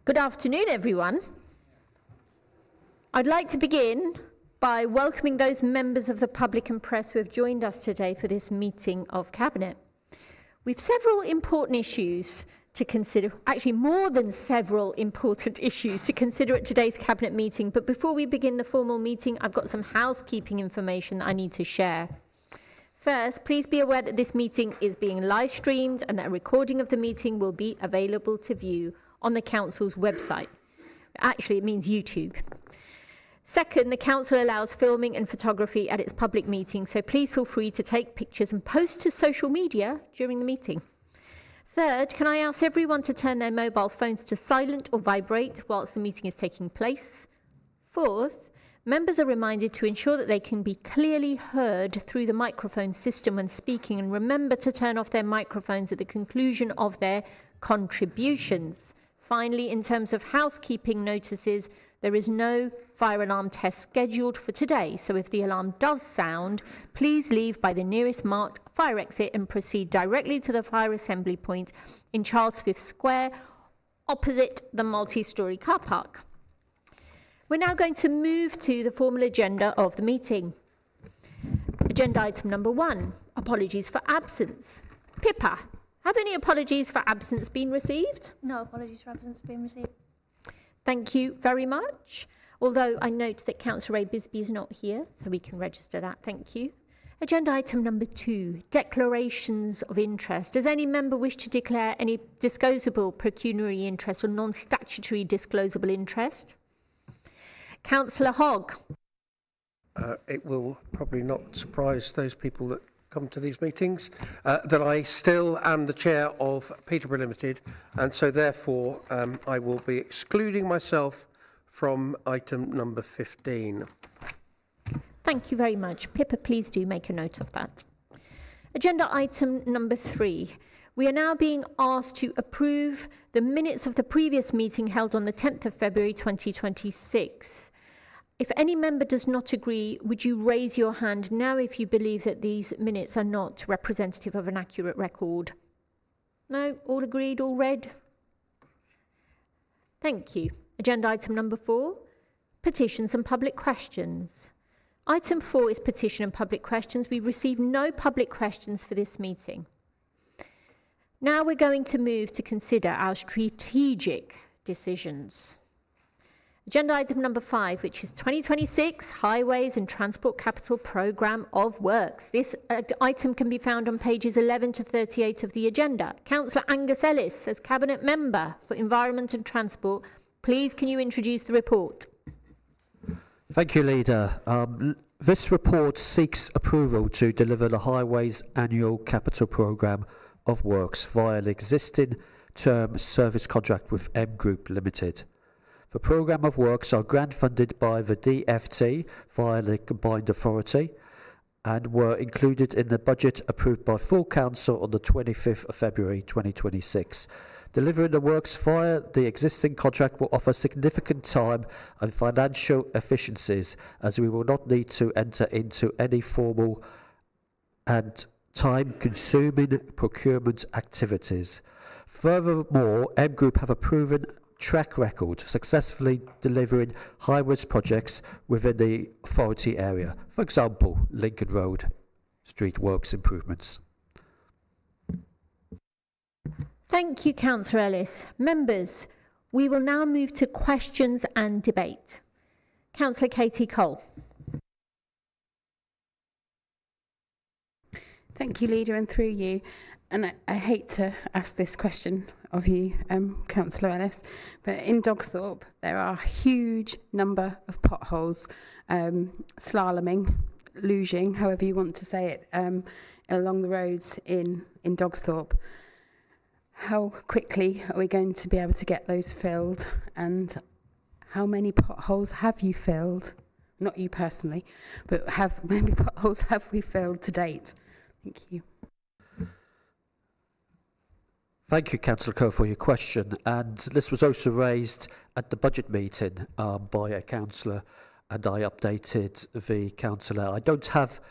Good afternoon, everyone. I'd like to begin by welcoming those members of the public and press who have joined us today for this meeting of Cabinet. We've several important issues to consider, actually more than several important issues to consider at today's Cabinet meeting. But before we begin the formal meeting, I've got some housekeeping information that I need to share. First, please be aware that this meeting is being live streamed and that a recording of the meeting will be available to view on the Council's website. Actually, it means YouTube. Second, the Council allows filming and photography at its public meetings, so please feel free to take pictures and post to social media during the meeting. Third, can I ask everyone to turn their mobile phones to silent or vibrate whilst the meeting is taking place? Fourth, members are reminded to ensure that they can be clearly heard through the microphone system when speaking, and remember to turn off their microphones at the conclusion of their contributions. Finally, in terms of housekeeping notices, there is no fire alarm test scheduled for today, so if the alarm does sound, please leave by the nearest marked fire exit and proceed directly to the fire assembly point in Charles Swift Square, opposite the multi-storey car park. We're now going to move to the formal agenda of the meeting. Agenda item number 1, apologies for absence. Pippa, have any apologies for absence been received? No apologies for absence being received. Thank you very much. Although I note that Councillor Ray Bisbee is not here, so we can register that. Thank you. Agenda item number 2, declarations of interest. Does any member wish to declare any disclosable pecuniary interest or non-statutory disclosable interest? Councillor Hogg. It will probably not surprise those people that come to these meetings that I still am the chair of Peterborough Limited, and so therefore I will be excluding myself from item number 15. Thank you very much. Pippa, please do make a note of that. Agenda item number 3. We are now being asked to approve the minutes of the previous meeting held on the 10th of February 2026. If any member does not agree, would you raise your hand now if you believe that these minutes are not representative of an accurate record? No? All agreed? All read? Thank you. Agenda item number 4, petitions and public questions. Item 4 is petition and public questions. We've received no public questions for this meeting. Now we're going to move to consider our strategic decisions. Agenda item number 5, which is 2026 Highways and Transport Capital Programme of Works. This item can be found on pages 11 to 38 of the agenda. Councillor Angus Ellis, as Cabinet Member for Environment and Transport, please can you introduce the report? Thank you, Leader. This report seeks approval to deliver the Highways Annual Capital Programme of Works via the existing term service contract with M Group Limited. The programme of works are grant funded by the DFT via the Combined Authority and were included in the budget approved by full council on the 25th of February 2026. Delivering the works via the existing contract will offer significant time and financial efficiencies, as we will not need to enter into any formal and time-consuming procurement activities. Furthermore, M Group have a proven track record successfully delivering highways projects within the authority area. For example, Lincoln Road street works improvements. Thank you, Councillor Ellis. Members, we will now move to questions and debate. Councillor Katie Cole. Thank you, Leader, and through you. And I hate to ask this question of you, Councillor Ellis, but in Dogsthorpe there are a huge number of potholes, slaloming, luging, however you want to say it, along the roads in Dogsthorpe. How quickly are we going to be able to get those filled, and how many potholes have you filled? Not you personally, but how many potholes have we filled to date? Thank you. Thank you, Councillor Coe, for your question. And this was also raised at the budget meeting by a councillor, and I updated the councillor. I don't have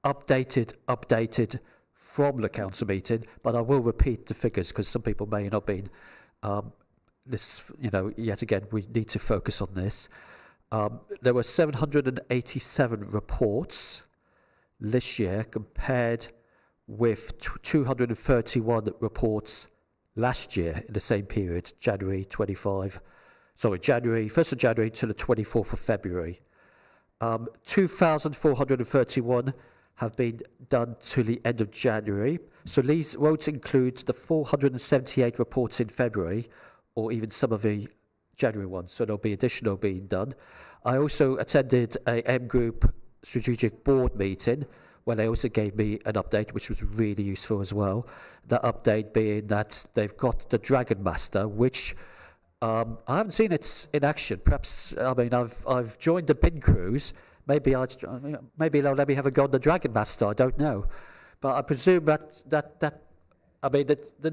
updated from the council meeting, but I will repeat the figures because some people may not have been this, yet again, we need to focus on this. There were 787 reports this year compared with 231 reports last year in the same period, January 1st of January to the 24th of February. 2,431 have been done to the end of January. So these won't include the 478 reports in February or even some of the January ones. So there'll be additional being done. I also attended a M Group strategic board meeting where they also gave me an update, which was really useful as well. The update being that they've got the Dragon Master, which I haven't seen it in action. Perhaps, I've joined the bin cruise. Maybe they'll let me have a go on the Dragon Master. I don't know, but I presume the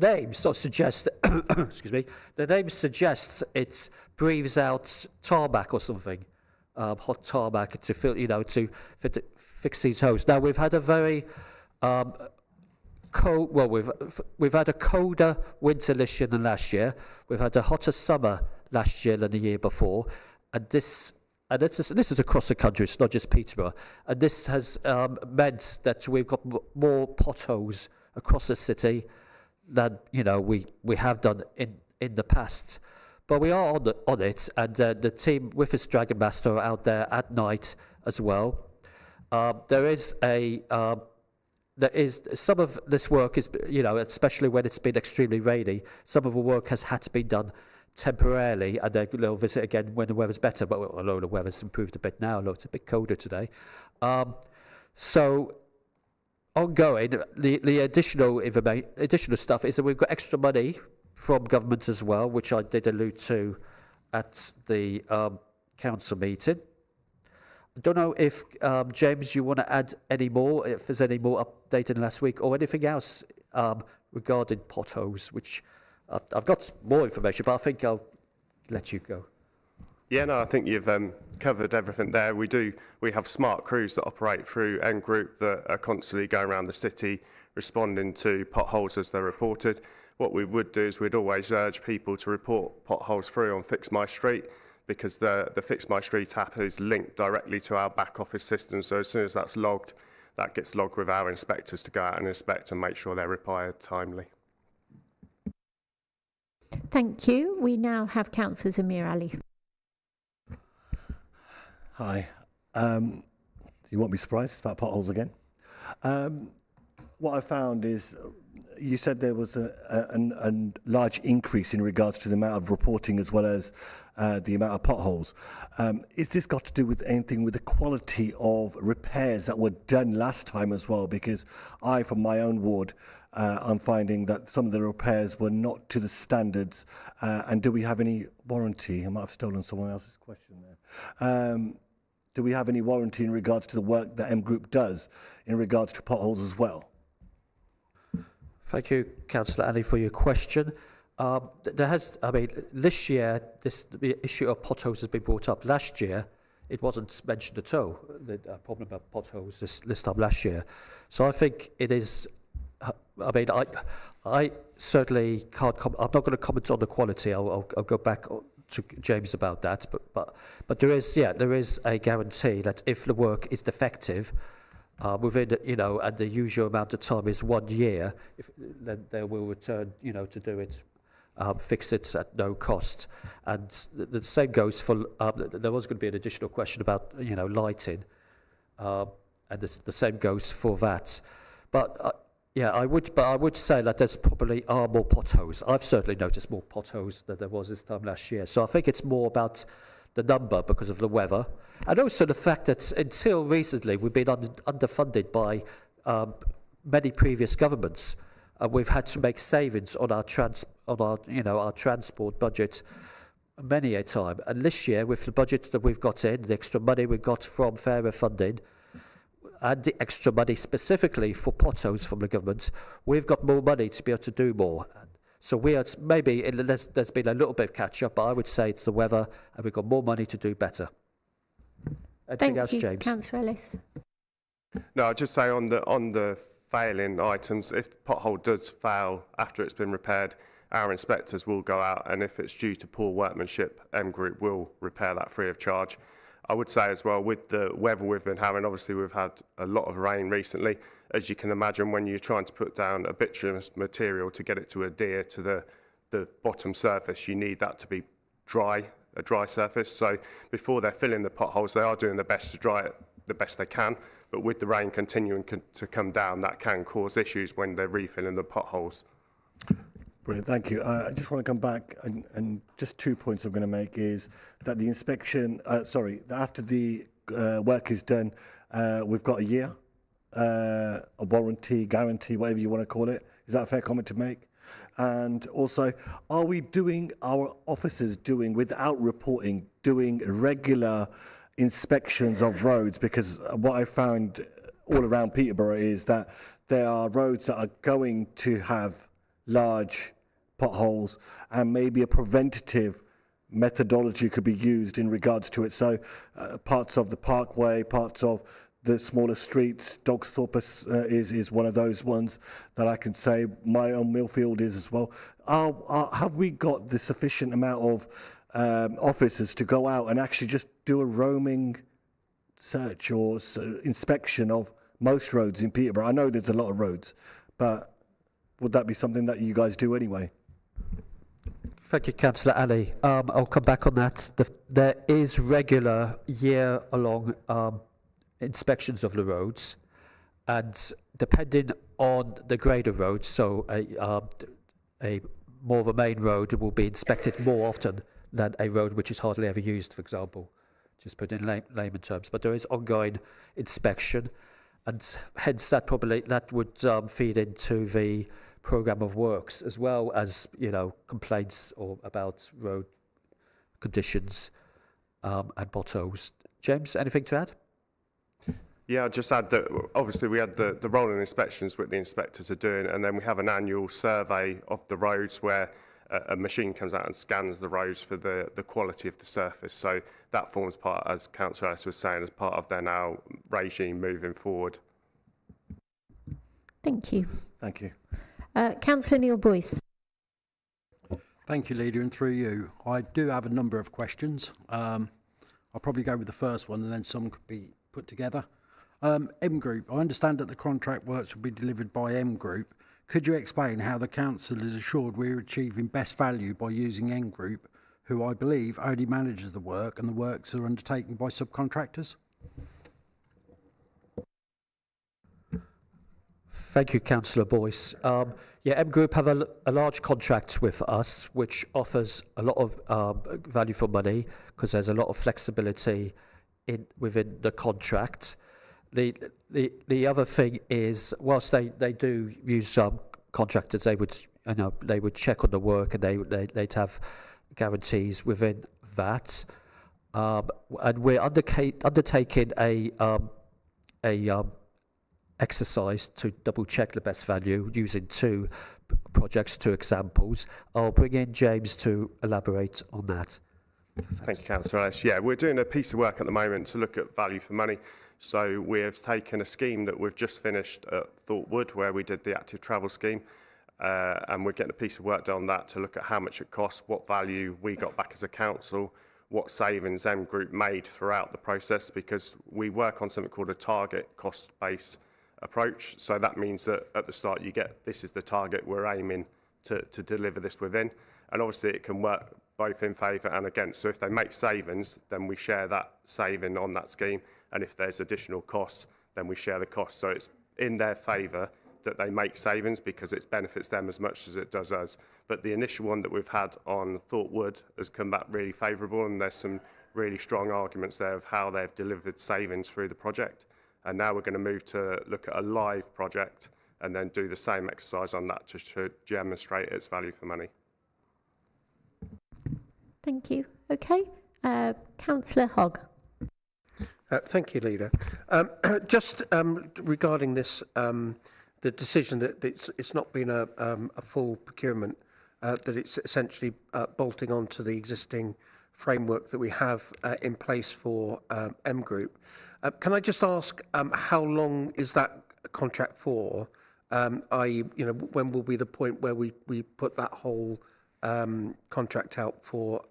name sort of suggests. Excuse me. The name suggests it breathes out tarmac or something, hot tarmac to fill, to fix these holes. Now we've had a very cold. Well, we've had a colder winter this year than last year. We've had a hotter summer last year than the year before, and this is across the country. It's not just Peterborough, and this has meant that we've got more potholes across the city than we have done in the past. But we are on it, and the team with this Dragon Master are out there at night as well. There is some of this work is, especially when it's been extremely rainy, some of the work has had to be done temporarily, and they'll visit again when the weather's better. But although the weather's improved a bit now, it's a bit colder today. So ongoing, the additional stuff is that we've got extra money from government as well, which I did allude to at the council meeting. I don't know if, James, you want to add any more, if there's any more update in last week or anything else regarding potholes, which I've got more information, but I think I'll let you go. Yeah, no, I think you've covered everything there. We have smart crews that operate through M Group that are constantly going around the city responding to potholes as they're reported. What we would do is we'd always urge people to report potholes through on Fix My Street, because the Fix My Street app is linked directly to our back office system. So as soon as that's logged, that gets logged with our inspectors to go out and inspect and make sure they're repaired timely. Thank you. We now have Councillor Zamir Ali. Hi. Do you want me surprised? It's about potholes again. What I found is you said there was a large increase in regards to the amount of reporting as well as the amount of potholes. Is this got to do with anything with the quality of repairs that were done last time as well? Because from my own ward, I'm finding that some of the repairs were not to the standards. And do we have any warranty? I might have stolen someone else's question there. Do we have any warranty in regards to the work that M Group does in regards to potholes as well? Thank you, Councillor Ali, for your question. This year, the issue of potholes has been brought up. Last year, it wasn't mentioned at all, the problem about potholes this time last year. So I think it is, I certainly can't I'm not going to comment on the quality. I'll go back to James about that. But there is a guarantee that if the work is defective, within, and the usual amount of time is 1 year, then they will return, to do it, fix it at no cost. And the same goes for, there was going to be an additional question about, lighting, and the same goes for that. But I would say that there's probably are more potholes. I've certainly noticed more potholes than there was this time last year. So I think it's more about the number because of the weather, and also the fact that until recently we've been underfunded by many previous governments. We've had to make savings on our transport budget many a time. And this year, with the budget that we've got in, the extra money we got from fairer funding, and the extra money specifically for potholes from the government, we've got more money to be able to do more. So there's been a little bit of catch up, but I would say it's the weather, and we've got more money to do better. Anything else, James? Thank you, Councillor Ellis. No, I'd just say on the failing items, if the pothole does fail after it's been repaired, our inspectors will go out, and if it's due to poor workmanship, M Group will repair that free of charge. I would say as well, with the weather we've been having, obviously we've had a lot of rain recently. As you can imagine, when you're trying to put down a bituminous material to get it to adhere to the bottom surface, you need that to be dry, a dry surface. So before they're filling the potholes, they are doing their best to dry it the best they can. But with the rain continuing to come down, that can cause issues when they're refilling the potholes. Brilliant, thank you. I just want to come back and just 2 points I'm going to make is that the inspection, that after the work is done, we've got a year, a warranty, guarantee, whatever you want to call it. Is that a fair comment to make? And also, are we doing, our officers doing, without reporting, doing regular inspections of roads? Because what I found all around Peterborough is that there are roads that are going to have large potholes, and maybe a preventative methodology could be used in regards to it. So parts of the parkway, parts of the smaller streets, Dogsthorpe is one of those ones that I can say. My own Millfield is as well. Have we got the sufficient amount of officers to go out and actually just do a roaming search or inspection of most roads in Peterborough? I know there's a lot of roads, but would that be something that you guys do anyway? Thank you, Councillor Ali. I'll come back on that. There is regular year-long inspections of the roads, and depending on the grade of roads, so a more of a main road will be inspected more often than a road which is hardly ever used, for example, just put in layman terms. But there is ongoing inspection, and hence that would feed into the programme of works, as well as, you know, complaints or about road conditions and potholes. James, anything to add? Yeah, I'd just add that obviously we had the rolling inspections which the inspectors are doing, and then we have an annual survey of the roads where a machine comes out and scans the roads for the quality of the surface. So that forms part, as Councillor Ellis was saying, as part of their now regime moving forward. Thank you. Thank you. Councillor Neil Boyce. Thank you, Leader, and through you. I do have a number of questions. I'll probably go with the first one and then some could be put together. M Group, I understand that the contract works will be delivered by M Group. Could you explain how the council is assured we're achieving best value by using M Group, who I believe only manages the work and the works are undertaken by subcontractors? Thank you, Councillor Boyce. M Group have a large contract with us, which offers a lot of value for money because there's a lot of flexibility within the contract. The other thing is, whilst they do use contractors, they would check on the work and they'd have guarantees within that. And we're undertaking a exercise to double check the best value using two examples. I'll bring in James to elaborate on that. Thank you, Councillor Ellis. Yeah, we're doing a piece of work at the moment to look at value for money. So we've taken a scheme that we've just finished at Thorpe Wood, where we did the active travel scheme, and we're getting a piece of work done on that to look at how much it costs, what value we got back as a council, what savings M Group made throughout the process, because we work on something called a target cost base approach. So that means that at the start you get, this is the target we're aiming to deliver this within, and obviously it can work both in favour and against. So if they make savings, then we share that saving on that scheme, and if there's additional costs, then we share the costs. So it's in their favour that they make savings because it benefits them as much as it does us. But the initial one that we've had on Thorpe Wood has come back really favourable, and there's some really strong arguments there of how they've delivered savings through the project. And now we're going to move to look at a live project and then do the same exercise on that to demonstrate its value for money. Thank you. Okay. Councillor Hogg. Thank you, Leader. Just regarding this, the decision that it's not been a full procurement, that it's essentially bolting onto the existing framework that we have in place for M Group. Can I just ask how long is that contract for, i.e., when will be the point where we put that whole contract out for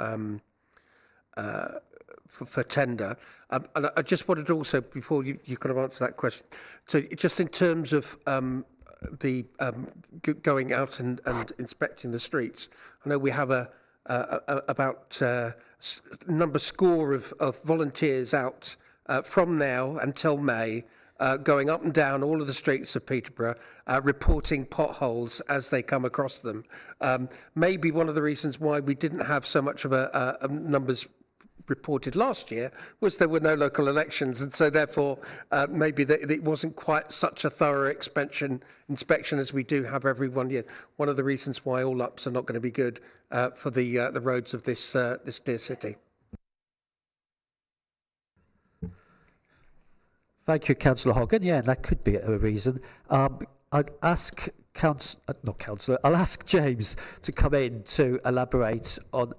tender. And I just wanted to also, before you kind of answer that question, so just in terms of going out and inspecting the streets, I know we have about number score of volunteers out from now until May, going up and down all of the streets of Peterborough, reporting potholes as they come across them. Maybe one of the reasons why we didn't have so much of a numbers reported last year was there were no local elections, and so therefore maybe it wasn't quite such a thorough inspection as we do have every 1 year. One of the reasons why all ups are not going to be good for the roads of this dear city. Thank you, Councillor Hogan. Yeah, that could be a reason. I'd ask I'll ask James to come in to elaborate on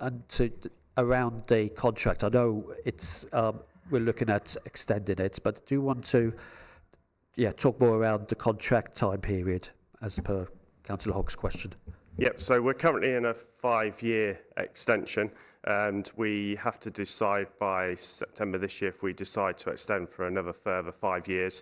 around the contract. I know it's we're looking at extending it, but do you want to talk more around the contract time period as per Councillor Hogg's question? Yep, so we're currently in a 5-year extension, and we have to decide by September this year if we decide to extend for another further 5 years.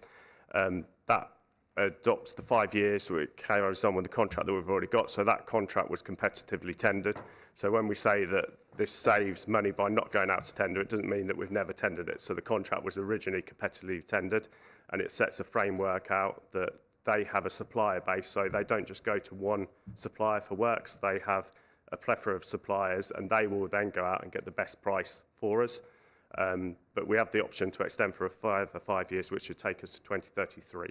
That adopts the 5 years, so it carries on with the contract that we've already got. So that contract was competitively tendered. So when we say that this saves money by not going out to tender, it doesn't mean that we've never tendered it. So the contract was originally competitively tendered, and it sets a framework out that they have a supplier base, so they don't just go to one supplier for works. They have a plethora of suppliers, and they will then go out and get the best price for us. But we have the option to extend for a further 5 years, which would take us to 2033.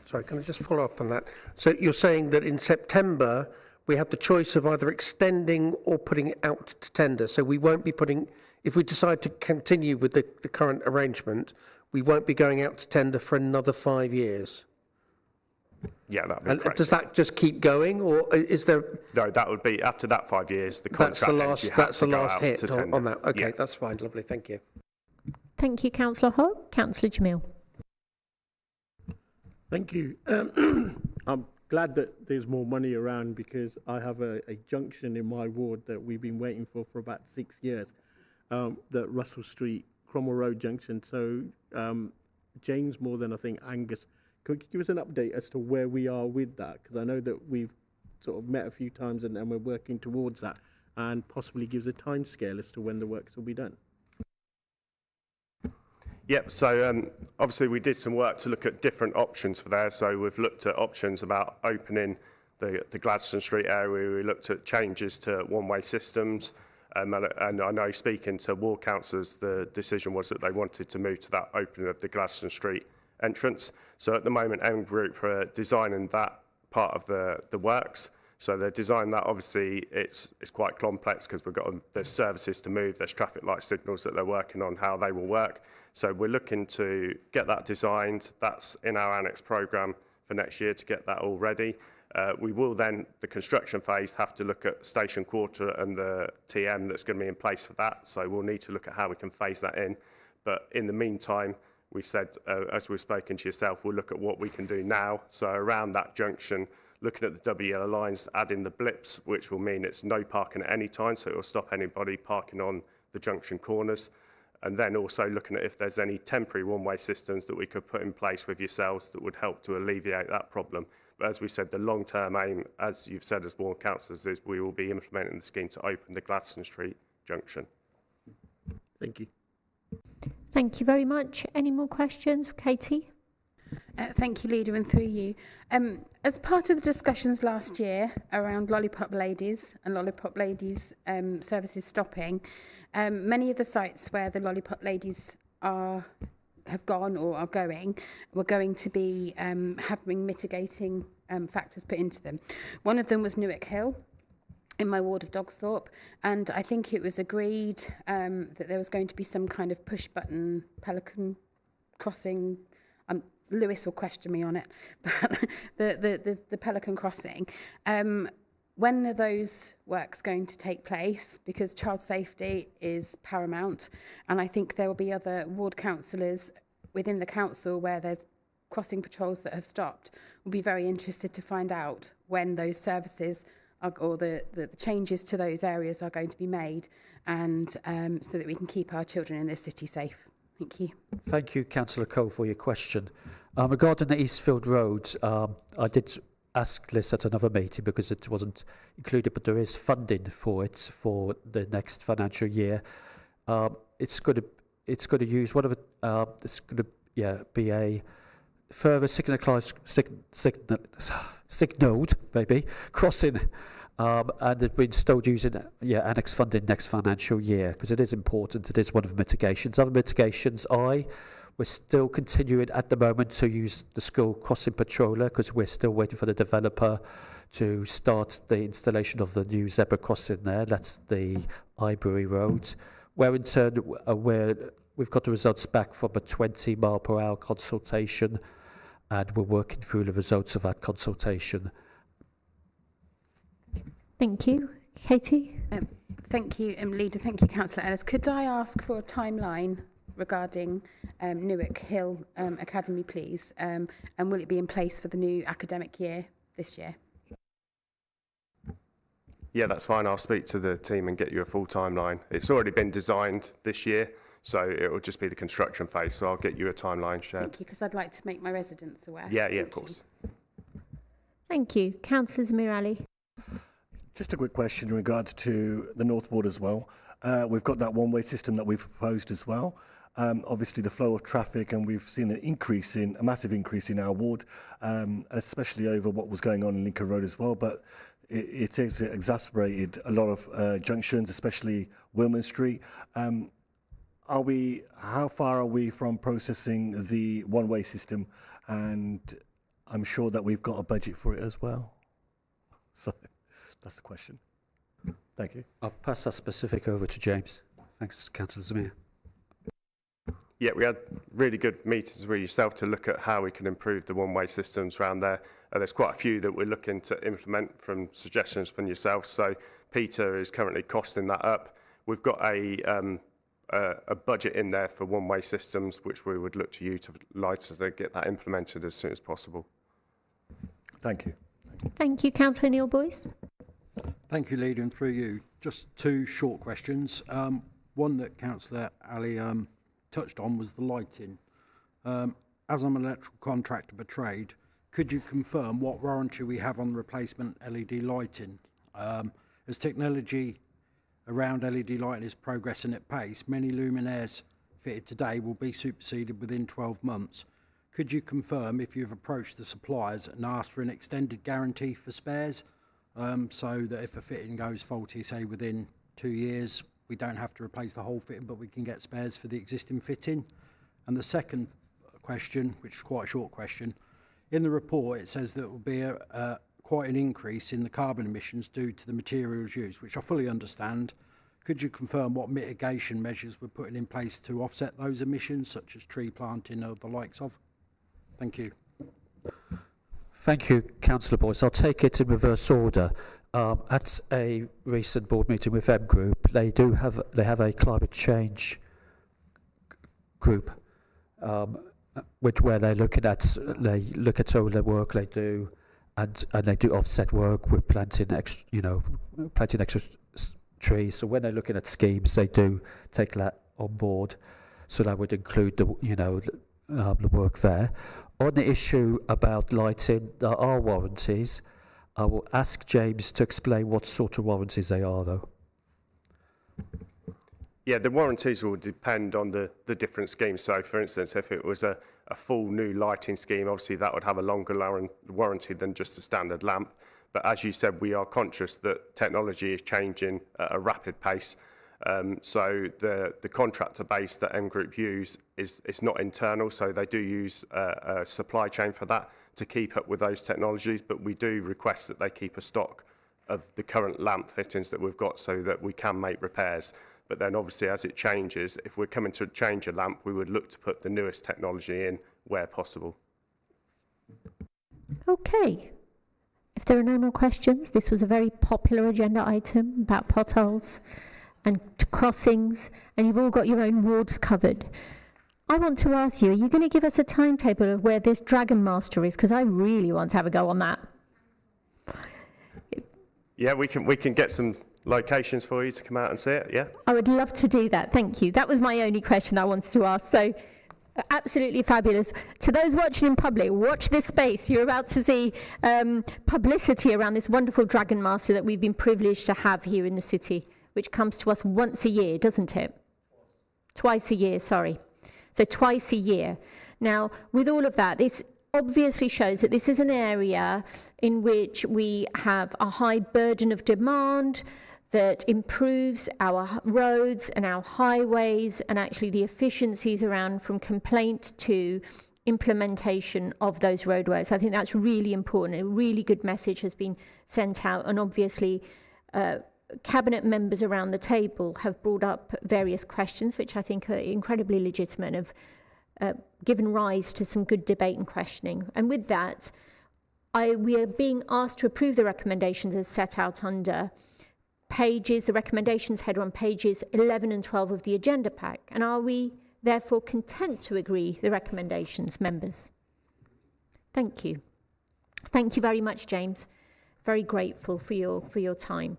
Sorry, can I just follow up on that? So you're saying that in September we have the choice of either extending or putting it out to tender. So we won't be putting, if we decide to continue with the current arrangement, we won't be going out to tender for another 5 years. Yeah, that'd be And correct. does that just keep going, or is there? No, that would be after that 5 years. The contract ends, you have That's to the go last out hit to tender. on that. Okay, Yeah. that's fine. Lovely, thank you. Thank you, Councillor Hogg. Councillor Jamil. Thank you. I'm glad that there's more money around, because I have a junction in my ward that we've been waiting for about 6 years, the Russell Street, Cromwell Road junction. So James, more than I think Angus, could you give us an update as to where we are with that? Because I know that we've sort of met a few times and we're working towards that, and possibly gives a time scale as to when the works will be done. Yep, so obviously we did some work to look at different options for there. So we've looked at options about opening the Gladstone Street area. We looked at changes to one-way systems. And I know, speaking to ward councillors, the decision was that they wanted to move to that opening of the Gladstone Street entrance. So at the moment, M Group are designing that part of the works. So they're designing that. Obviously, it's quite complex because there's services to move, there's traffic light signals that they're working on, how they will work. So we're looking to get that designed. That's in our annex programme for next year to get that all ready. We will then, the construction phase, have to look at Station Quarter and the TM that's going to be in place for that. So we'll need to look at how we can phase that in. But in the meantime, we've said, as we've spoken to yourself, we'll look at what we can do now. So around that junction, looking at the double yellow lines, adding the blips, which will mean it's no parking at any time. So it will stop anybody parking on the junction corners. And then also looking at if there's any temporary one-way systems that we could put in place with yourselves that would help to alleviate that problem. But as we said, the long-term aim, as you've said as ward councillors, is we will be implementing the scheme to open the Gladstone Street junction. Thank you. Thank you very much. Any more questions? Katie? Thank you, Leader, and through you. As part of the discussions last year around Lollipop Ladies and Lollipop Ladies services stopping, many of the sites where the Lollipop Ladies have gone or are going were going to be having mitigating factors put into them. One of them was Newark Hill in my ward of Dogsthorpe, and I think it was agreed that there was going to be some kind of push-button pelican crossing. Lewis will question me on it, but the Pelican Crossing. When are those works going to take place? Because child safety is paramount, and I think there will be other ward councillors within the council where there's crossing patrols that have stopped. We'll be very interested to find out when those services are, or the changes to those areas are going to be made, and so that we can keep our children in this city safe. Thank you. Thank you, Councillor Cole, for your question. Regarding the Eastfield Road, I did ask Liz at another meeting because it wasn't included, but there is funding for it for the next financial year. It's going to use one of the, it's going to be a further signalled maybe crossing, and it's been installed using annex funding next financial year because it is important. It is one of the mitigations. Other mitigations, we're still continuing at the moment to use the school crossing patroller because we're still waiting for the developer to start the installation of the new zebra crossing there. That's the Ibury Road, where in turn we've got the results back from a 20-mile-per-hour consultation, and we're working through the results of that consultation. Thank you. Katie? Thank you, Leader. Thank you, Councillor Ellis. Could I ask for a timeline regarding Newark Hill Academy, please? And will it be in place for the new academic year this year? Yeah, that's fine. I'll speak to the team and get you a full timeline. It's already been designed this year, so it will just be the construction phase. So I'll get you a timeline shared. Thank you, because I'd like to make my residents aware. Yeah, Thank of course. you. Thank you. Councillor Zamir Ali. Just a quick question in regards to the North Ward as well. We've got that one-way system that we've proposed as well. Obviously, the flow of traffic, and we've seen a massive increase in our ward, especially over what was going on in Lincoln Road as well. But it has exacerbated a lot of junctions, especially Wilman Street. How far are we from processing the one-way system? And I'm sure that we've got a budget for it as well. So that's the question. Thank you. I'll pass that specific over to James. Thanks, Councillor Zamir. Yeah, we had really good meetings with yourself to look at how we can improve the one-way systems around there. There's quite a few that we're looking to implement from suggestions from yourself. So Peter is currently costing that up. We've got a budget in there for one-way systems, which we would look to utilise to get that implemented as soon as possible. Thank you. Thank you. Councillor Neil Boyce. Thank you, Leader, and through you. Just two short questions. One that Councillor Ali touched on was the lighting. As I'm an electrical contractor by trade, could you confirm what warranty we have on the replacement LED lighting? As technology around LED lighting is progressing at pace, many luminaires fitted today will be superseded within 12 months. Could you confirm if you've approached the suppliers and asked for an extended guarantee for spares, so that if a fitting goes faulty, say within 2 years, we don't have to replace the whole fitting, but we can get spares for the existing fitting? And the second question, which is quite a short question, in the report it says that there will be quite an increase in the carbon emissions due to the materials used, which I fully understand. Could you confirm what mitigation measures we're putting in place to offset those emissions, such as tree planting or the likes of? Thank you. Thank you, Councillor Boyce. I'll take it in reverse order. At a recent board meeting with M Group, they have a climate change group, where they look at all the work they do, and they do offset work with planting extra trees. So when they're looking at schemes, they do take that on board. So that would include the work there. On the issue about lighting, there are warranties. I will ask James to explain what sort of warranties they are, though. Yeah, the warranties will depend on the different schemes. So, for instance, if it was a full new lighting scheme, obviously that would have a longer warranty than just a standard lamp. But as you said, we are conscious that technology is changing at a rapid pace. So the contractor base that M Group use is not internal, so they do use a supply chain for that to keep up with those technologies, but we do request that they keep a stock of the current lamp fittings that we've got so that we can make repairs. But then obviously as it changes, if we're coming to change a lamp, we would look to put the newest technology in where possible. Okay. If there are no more questions, this was a very popular agenda item about potholes and crossings, and you've all got your own wards covered. I want to ask you, are you going to give us a timetable of where this Dragon Master is? Because I really want to have a go on that. Yeah, we can get some locations for you to come out and see it, yeah? I would love to do that. Thank you. That was my only question I wanted to ask. So, absolutely fabulous. To those watching in public, watch this space. You're about to see publicity around this wonderful Dragon Master that we've been privileged to have here in the city, which comes to us once a year, doesn't it? Twice a year, sorry. So twice a year. Now, with all of that, this obviously shows that this is an area in which we have a high burden of demand that improves our roads and our highways and actually the efficiencies around from complaint to implementation of those roadways. I think that's really important. A really good message has been sent out, and obviously Cabinet members around the table have brought up various questions which I think are incredibly legitimate and have given rise to some good debate and questioning. And with that, we are being asked to approve the recommendations as set out under the recommendations header on pages 11 and 12 of the agenda pack. And are we therefore content to agree the recommendations, members? Thank you. Thank you very much, James. Very grateful for your time.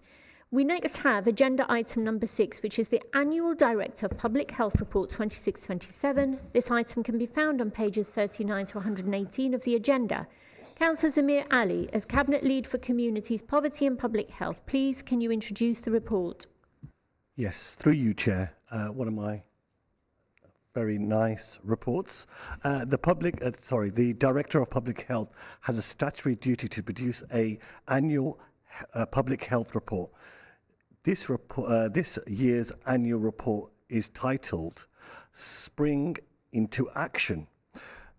We next have agenda item number 6, which is the Annual Director of Public Health Report 26-27. This item can be found on pages 39 to 118 of the agenda. Councillor Zamir Ali, as Cabinet Lead for Communities, Poverty and Public Health, please can you introduce the report? Yes, through you, Chair. One of my very nice reports. The Director of Public Health has a statutory duty to produce an annual public health report. This year's annual report is titled Spring into Action.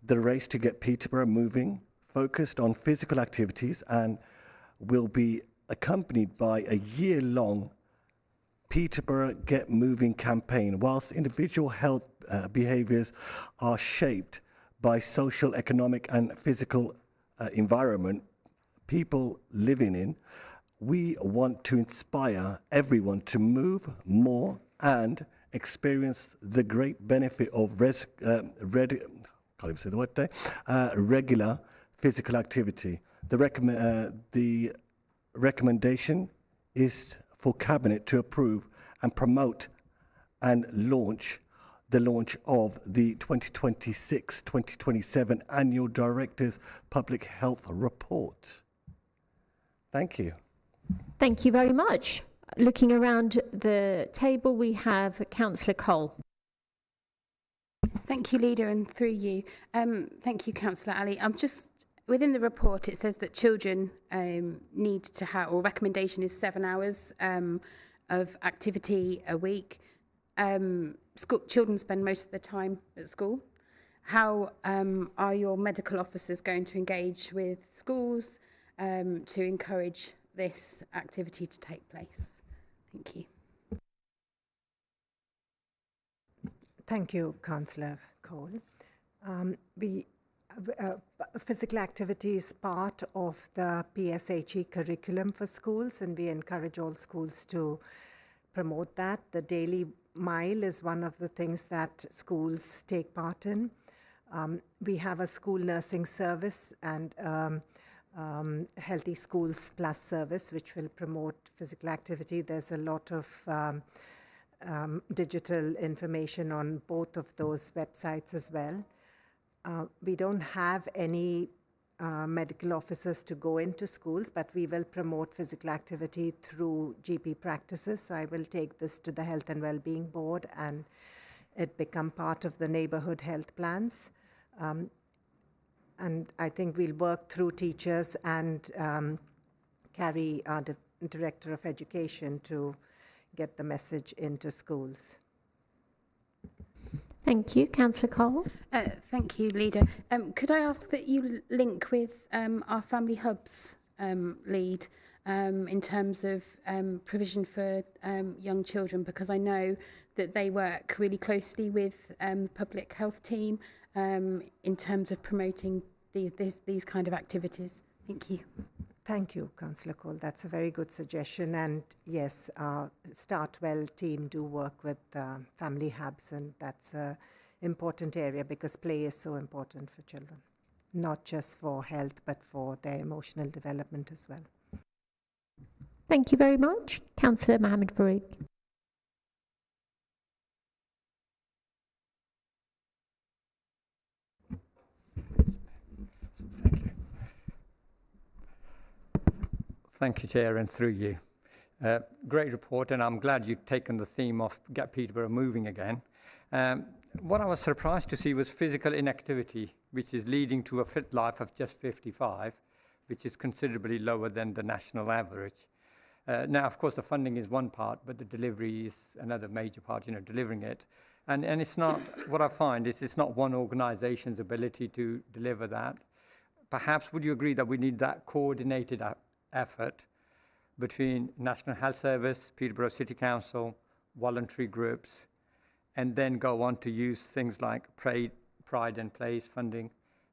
The race to get Peterborough moving, focused on physical activities, and will be accompanied by a year-long Peterborough Get Moving campaign. Whilst individual health behaviours are shaped by social, economic and physical environment people living in, we want to inspire everyone to move more and experience the great benefit of regular physical activity. The recommendation is for Cabinet to approve and promote and launch of the 2026-2027 Annual Directors Public Health Report. Thank you. Thank you very much. Looking around the table, we have Councillor Cole. Thank you, Leader, and through you. Thank you, Councillor Ali. I'm just, within the report, it says that children need to have, or recommendation is 7 hours of activity a week. Children spend most of the time at school. How are your medical officers going to engage with schools to encourage this activity to take place? Thank you. Thank you, Councillor Cole. Physical activity is part of the PSHE curriculum for schools, and we encourage all schools to promote that. The daily mile is one of the things that schools take part in. We have a school nursing service and Healthy Schools Plus service, which will promote physical activity. There's a lot of digital information on both of those websites as well. We don't have any medical officers to go into schools, but we will promote physical activity through GP practices. So I will take this to the Health and Wellbeing Board and it become part of the neighbourhood health plans. And I think we'll work through teachers and Carrie, our Director of Education, to get the message into schools. Thank you. Councillor Cole. Thank you, Leader. Could I ask that you link with our Family Hubs lead in terms of provision for young children, because I know that they work really closely with the public health team in terms of promoting these kind of activities. Thank you. Thank you, Councillor Cole. That's a very good suggestion. And yes, our Start Well team do work with Family Hubs, and that's an important area because play is so important for children, not just for health, but for their emotional development as well. Thank you very much. Councillor Mohammed Farouk. Thank you, Chair, and through you. Great report, and I'm glad you've taken the theme of Get Peterborough Moving again. What I was surprised to see was physical inactivity, which is leading to a fit life of just 55, which is considerably lower than the national average. Now, of course, the funding is one part, but the delivery is another major part, delivering it. And it's not, what I find is it's not one organisation's ability to deliver that. Perhaps would you agree that we need that coordinated effort between National Health Service, Peterborough City Council, voluntary groups, and then go on to use things like Pride and Place funding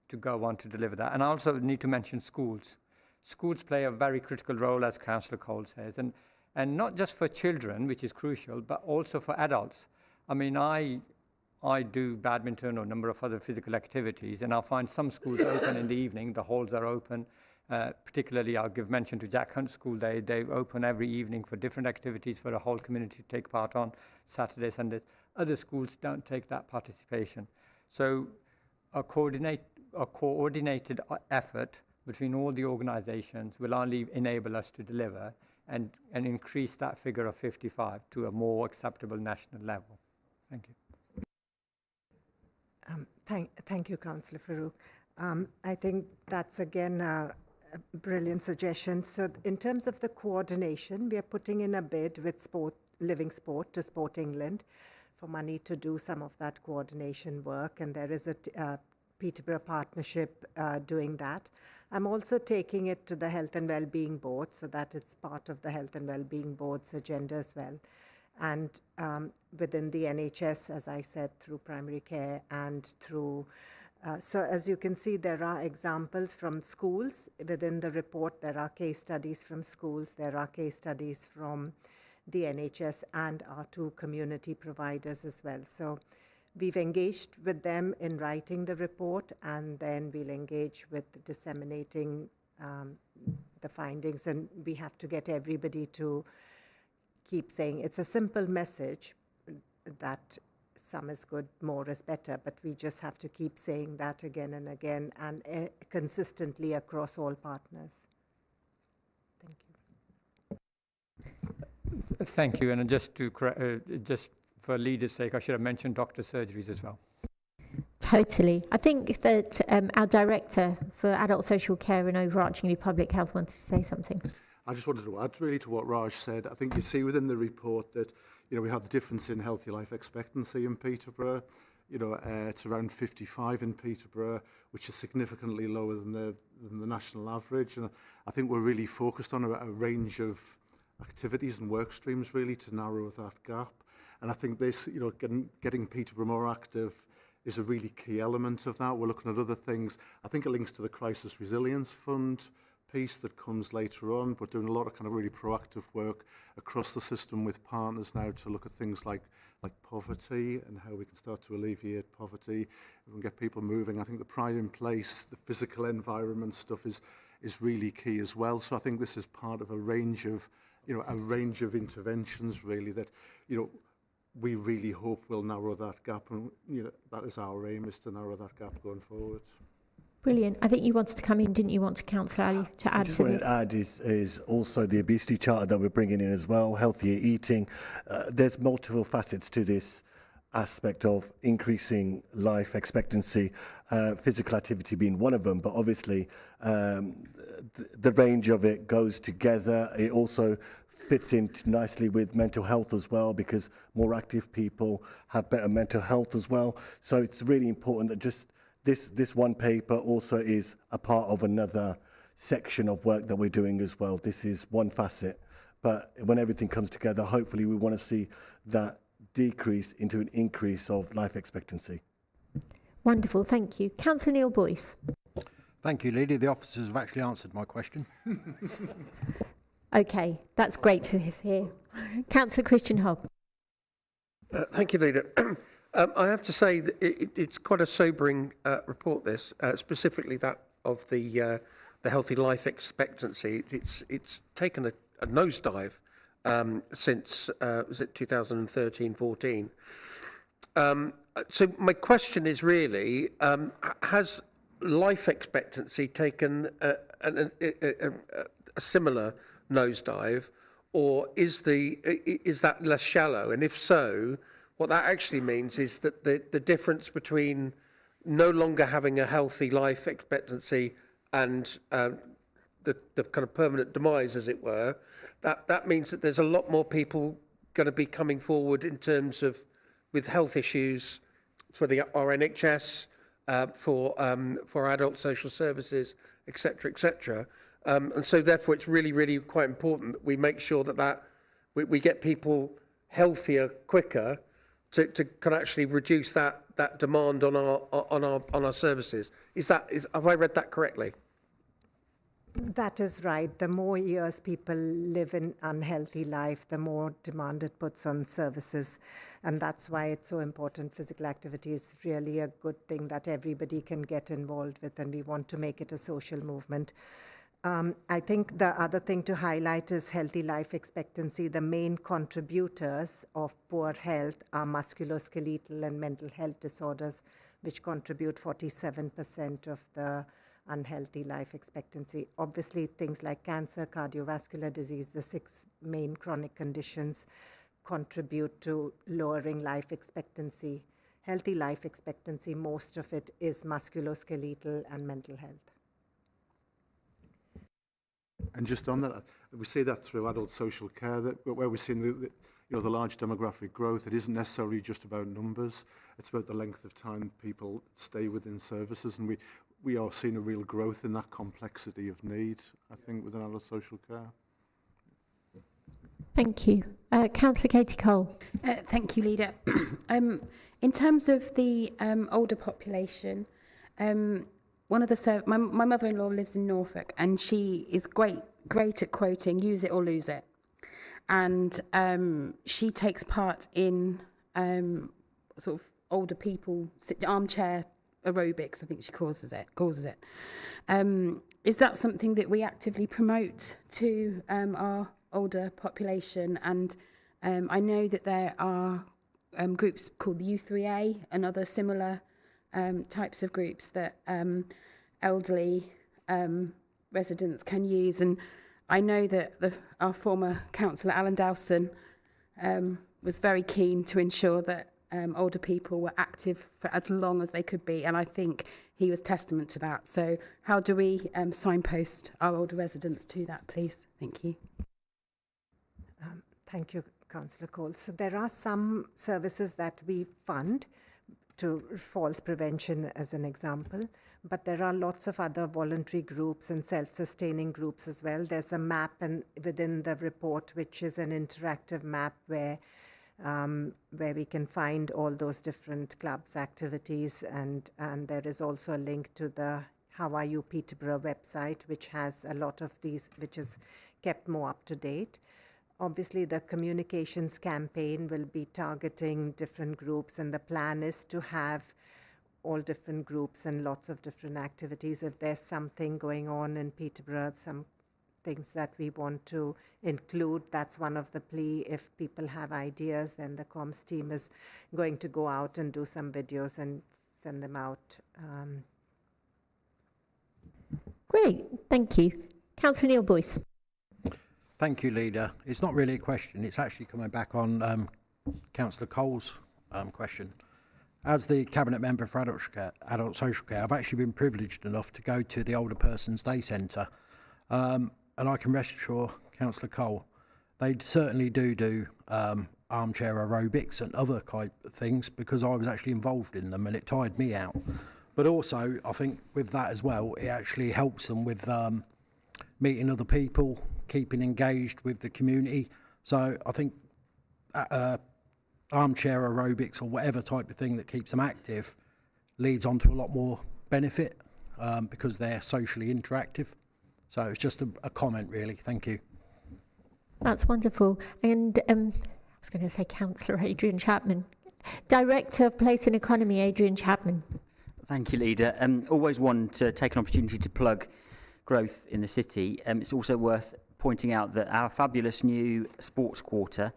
to go on to deliver that. And I also need to mention schools. Schools play a very critical role, as Councillor Cole says, and not just for children, which is crucial, but also for adults. I mean, I do badminton or a number of other physical activities, and I'll find some schools open in the evening, the halls are open. Particularly, I'll give mention to Jack Hunt School. They open every evening for different activities for the whole community to take part on Saturdays, Sundays. Other schools don't take that participation. So a coordinated effort between all the organisations will only enable us to deliver and increase that figure of 55 to a more acceptable national level. Thank you. Thank you, Councillor Farouk. I think that's again a brilliant suggestion. So in terms of the coordination, we are putting in a bid with Living Sport to Sport England for money to do some of that coordination work, and there is a Peterborough partnership doing that. I'm also taking it to the Health and Wellbeing Board so that it's part of the Health and Wellbeing Board's agenda as well. And within the NHS, as I said, through primary care and through so as you can see, there are examples from schools. Within the report, there are case studies from schools. There are case studies from the NHS and our two community providers as well. So we've engaged with them in writing the report, and then we'll engage with disseminating the findings. And we have to get everybody to keep saying it's a simple message that some is good, more is better, but we just have to keep saying that again and again and consistently across all partners. Thank you. Thank you, and just for leaders' sake, I should have mentioned doctor surgeries as well. Totally. I think that our Director for Adult Social Care and overarchingly Public Health wanted to say something. I just wanted to add really to what Raj said. I think you see within the report that we have the difference in healthy life expectancy in Peterborough. It's around 55 in Peterborough, which is significantly lower than the national average. And I think we're really focused on a range of activities and work streams really to narrow that gap. And I think this, getting Peterborough more active is a really key element of that. We're looking at other things. I think it links to the Crisis Resilience Fund piece that comes later on, but doing a lot of kind of really proactive work across the system with partners now to look at things like poverty and how we can start to alleviate poverty. If we can get people moving, I think the Pride in Place, the physical environment stuff is really key as well. So I think this is part of a range of interventions really that we really hope will narrow that gap, and that is our aim, is to narrow that gap going forward. Brilliant. I think you wanted to come in, didn't you, Councillor Ali, to add to this? What I just wanted to add is also the obesity charter that we're bringing in as well, healthier eating. There's multiple facets to this aspect of increasing life expectancy, physical activity being one of them, but obviously the range of it goes together. It also fits in nicely with mental health as well, because more active people have better mental health as well. So it's really important that just this one paper also is a part of another section of work that we're doing as well. This is one facet, but when everything comes together, hopefully we want to see that decrease into an increase of life expectancy. Wonderful, thank you. Councillor Neil Boyce. Thank you, Lady. The officers have actually answered my question. Okay, that's great to hear. Councillor Christian Hobb. Thank you, Leader. I have to say that it's quite a sobering report, this, specifically that of the healthy life expectancy. It's taken a nosedive since, was it 2013-14? So my question is really, has life expectancy taken a similar nosedive, or is that less shallow? And if so, what that actually means is that the difference between no longer having a healthy life expectancy and the kind of permanent demise, as it were, that means that there's a lot more people going to be coming forward in terms of with health issues for our NHS, for adult social services, etc., etc. And so therefore it's really, really quite important that we make sure that we get people healthier quicker to can actually reduce that demand on our services. Have I read that correctly? That is right. The more years people live in unhealthy life, the more demand it puts on services. And that's why it's so important. Physical activity is really a good thing that everybody can get involved with, and we want to make it a social movement. I think the other thing to highlight is healthy life expectancy. The main contributors of poor health are musculoskeletal and mental health disorders, which contribute 47% of the unhealthy life expectancy. Obviously, things like cancer, cardiovascular disease, the 6 main chronic conditions contribute to lowering life expectancy. Healthy life expectancy, most of it is musculoskeletal and mental health. And just on that, we see that through adult social care, that where we're seeing the large demographic growth, it isn't necessarily just about numbers. It's about the length of time people stay within services, and we are seeing a real growth in that complexity of need, I think, within adult social care. Thank you. Councillor Katie Cole. Thank you, Leader. In terms of the older population, one of the my mother-in-law lives in Norfolk, and she is great at quoting "use it or lose it," and she takes part in sort of older people armchair aerobics, I think she calls it. Is that something that we actively promote to our older population? And I know that there are groups called the U3A and other similar types of groups that elderly residents can use. And I know that our former councillor Alan Dowson was very keen to ensure that older people were active for as long as they could be, and I think he was testament to that. So how do we signpost our older residents to that, please? Thank you. Thank you, Councillor Cole. So there are some services that we fund, to falls prevention as an example, but there are lots of other voluntary groups and self-sustaining groups as well. There's a map within the report, which is an interactive map where we can find all those different clubs, activities, and there is also a link to the How Are You Peterborough website, which has a lot of these, which is kept more up to date. Obviously, the communications campaign will be targeting different groups, and the plan is to have all different groups and lots of different activities. If there's something going on in Peterborough, some things that we want to include, that's one of the plea. If people have ideas, then the comms team is going to go out and do some videos and send them out. Great, thank you. Councillor Neil Boyce. Thank you, Leader. It's not really a question. It's actually coming back on Councillor Cole's question. As the Cabinet Member for Adult Social Care, I've actually been privileged enough to go to the Older Persons Day Centre. And I can rest assure Councillor Cole, they certainly do armchair aerobics and other type of things, because I was actually involved in them and it tired me out. But also, I think with that as well, it actually helps them with meeting other people, keeping engaged with the community. So I think armchair aerobics or whatever type of thing that keeps them active leads on to a lot more benefit because they're socially interactive. So it's just a comment, really. Thank you. That's wonderful. And I was going to say Councillor Adrian Chapman. Director of Place and Economy, Adrian Chapman. Thank you, Leader. Always want to take an opportunity to plug growth in the city. It's also worth pointing out that our fabulous new sports quarter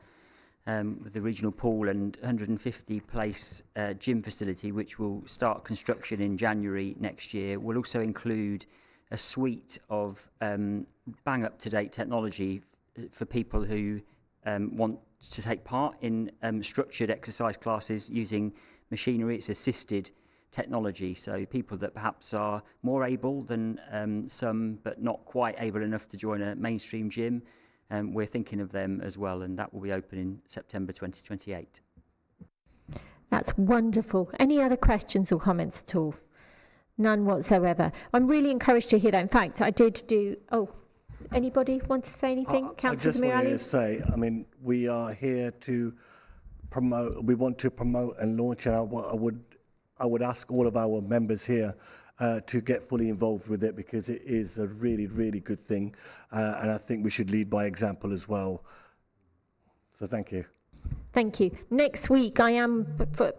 with the regional pool and 150-place gym facility, which will start construction in January next year, will also include a suite of bang-up-to-date technology for people who want to take part in structured exercise classes using machinery. It's assisted technology, so people that perhaps are more able than some, but not quite able enough to join a mainstream gym. We're thinking of them as well, and that will be open in September 2028. That's wonderful. Any other questions or comments at all? None whatsoever. I'm really encouraged to hear that. In fact, I did do... Oh, anybody want to say anything? I just wanted to say, I mean, we are here to promote, we want to promote and launch, and I would ask all of our members here to get fully involved with it, because it is a really, really good thing. And I think we should lead by example as well. So thank you. Thank you. Next week, I am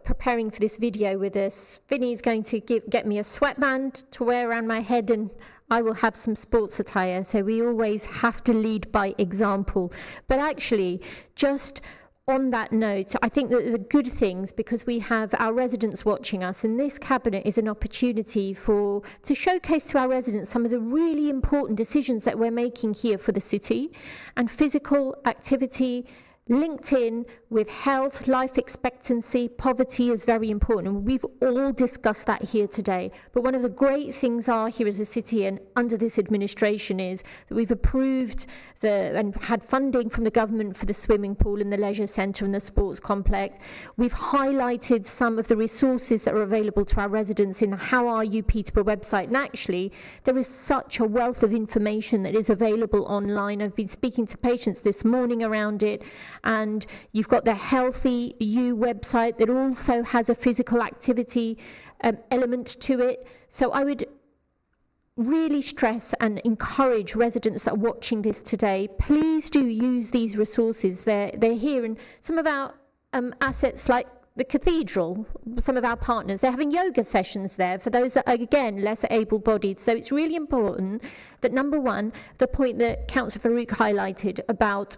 preparing for this video with us. Vinny's going to get me a sweatband to wear around my head, and I will have some sports attire. So we always have to lead by example. But actually, just on that note, I think that the good things, because we have our residents watching us, and this cabinet is an opportunity to showcase to our residents some of the really important decisions that we're making here for the city, and physical activity linked in with health, life expectancy, poverty is very important. And we've all discussed that here today. But one of the great things here as a city and under this administration is that we've approved and had funding from the government for the swimming pool and the leisure centre and the sports complex. We've highlighted some of the resources that are available to our residents in the How Are You Peterborough website. And actually, there is such a wealth of information that is available online. I've been speaking to patients this morning around it. And you've got the Healthy You website that also has a physical activity element to it. So I would really stress and encourage residents that are watching this today, please do use these resources. They're here, and some of our assets like the cathedral, some of our partners, they're having yoga sessions there for those that are, again, less able-bodied. So it's really important that, number one, the point that Councillor Farouk highlighted about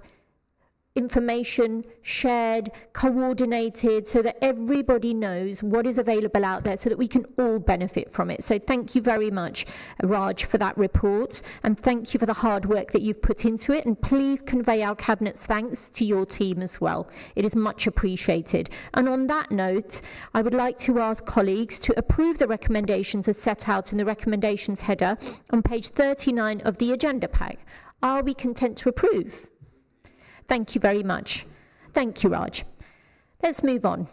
information shared, coordinated, so that everybody knows what is available out there so that we can all benefit from it. So thank you very much, Raj, for that report, and thank you for the hard work that you've put into it, and please convey our Cabinet's thanks to your team as well. It is much appreciated. And on that note, I would like to ask colleagues to approve the recommendations as set out in the recommendations header on page 39 of the agenda pack. Are we content to approve? Thank you very much. Thank you, Raj. Let's move on.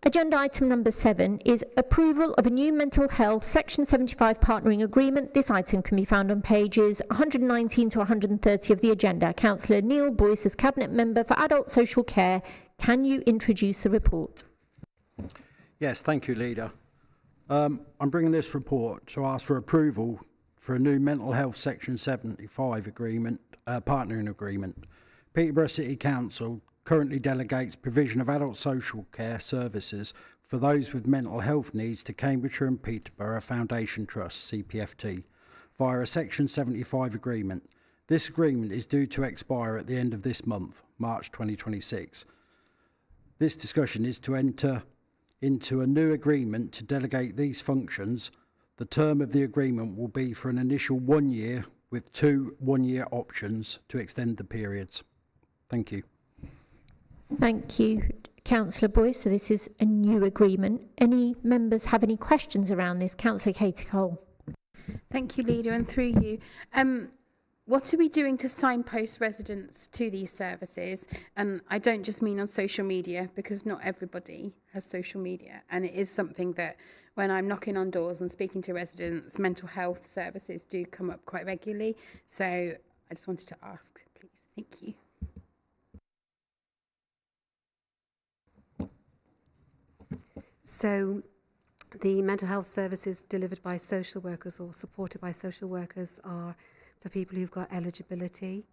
Agenda item number 7 is approval of a new mental health Section 75 partnering agreement. This item can be found on pages 119 to 130 of the agenda. Councillor Neil Boyce, as Cabinet Member for Adult Social Care, can you introduce the report? Yes, thank you, Leader. I'm bringing this report to ask for approval for a new mental health Section 75 agreement, partnering agreement. Peterborough City Council currently delegates provision of adult social care services for those with mental health needs to Cambridgeshire and Peterborough Foundation Trust, CPFT, via a Section 75 agreement. This agreement is due to expire at the end of this month, March 2026. This discussion is to enter into a new agreement to delegate these functions. The term of the agreement will be for an initial 1 year with 2 one-year options to extend the periods. Thank you. Thank you, Councillor Boyce. So this is a new agreement. Any members have any questions around this? Councillor Katie Cole. Thank you, Leader, and through you. What are we doing to signpost residents to these services? And I don't just mean on social media, because not everybody has social media. And it is something that when I'm knocking on doors and speaking to residents, mental health services do come up quite regularly. So I just wanted to ask, please. Thank you. So the mental health services delivered by social workers or supported by social workers are for people who've got eligibility.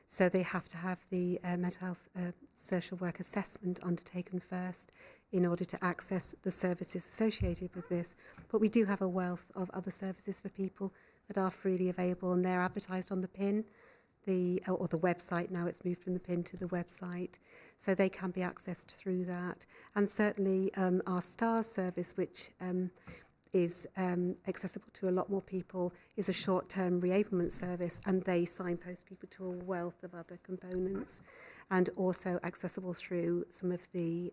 So they have to have the mental health social work assessment undertaken first in order to access the services associated with this. But we do have a wealth of other services for people that are freely available, and they're advertised on the PIN, or the website. Now it's moved from the PIN to the website, so they can be accessed through that. And certainly our STARS service, which is accessible to a lot more people, is a short-term reablement service, and they signpost people to a wealth of other components, and also accessible through some of the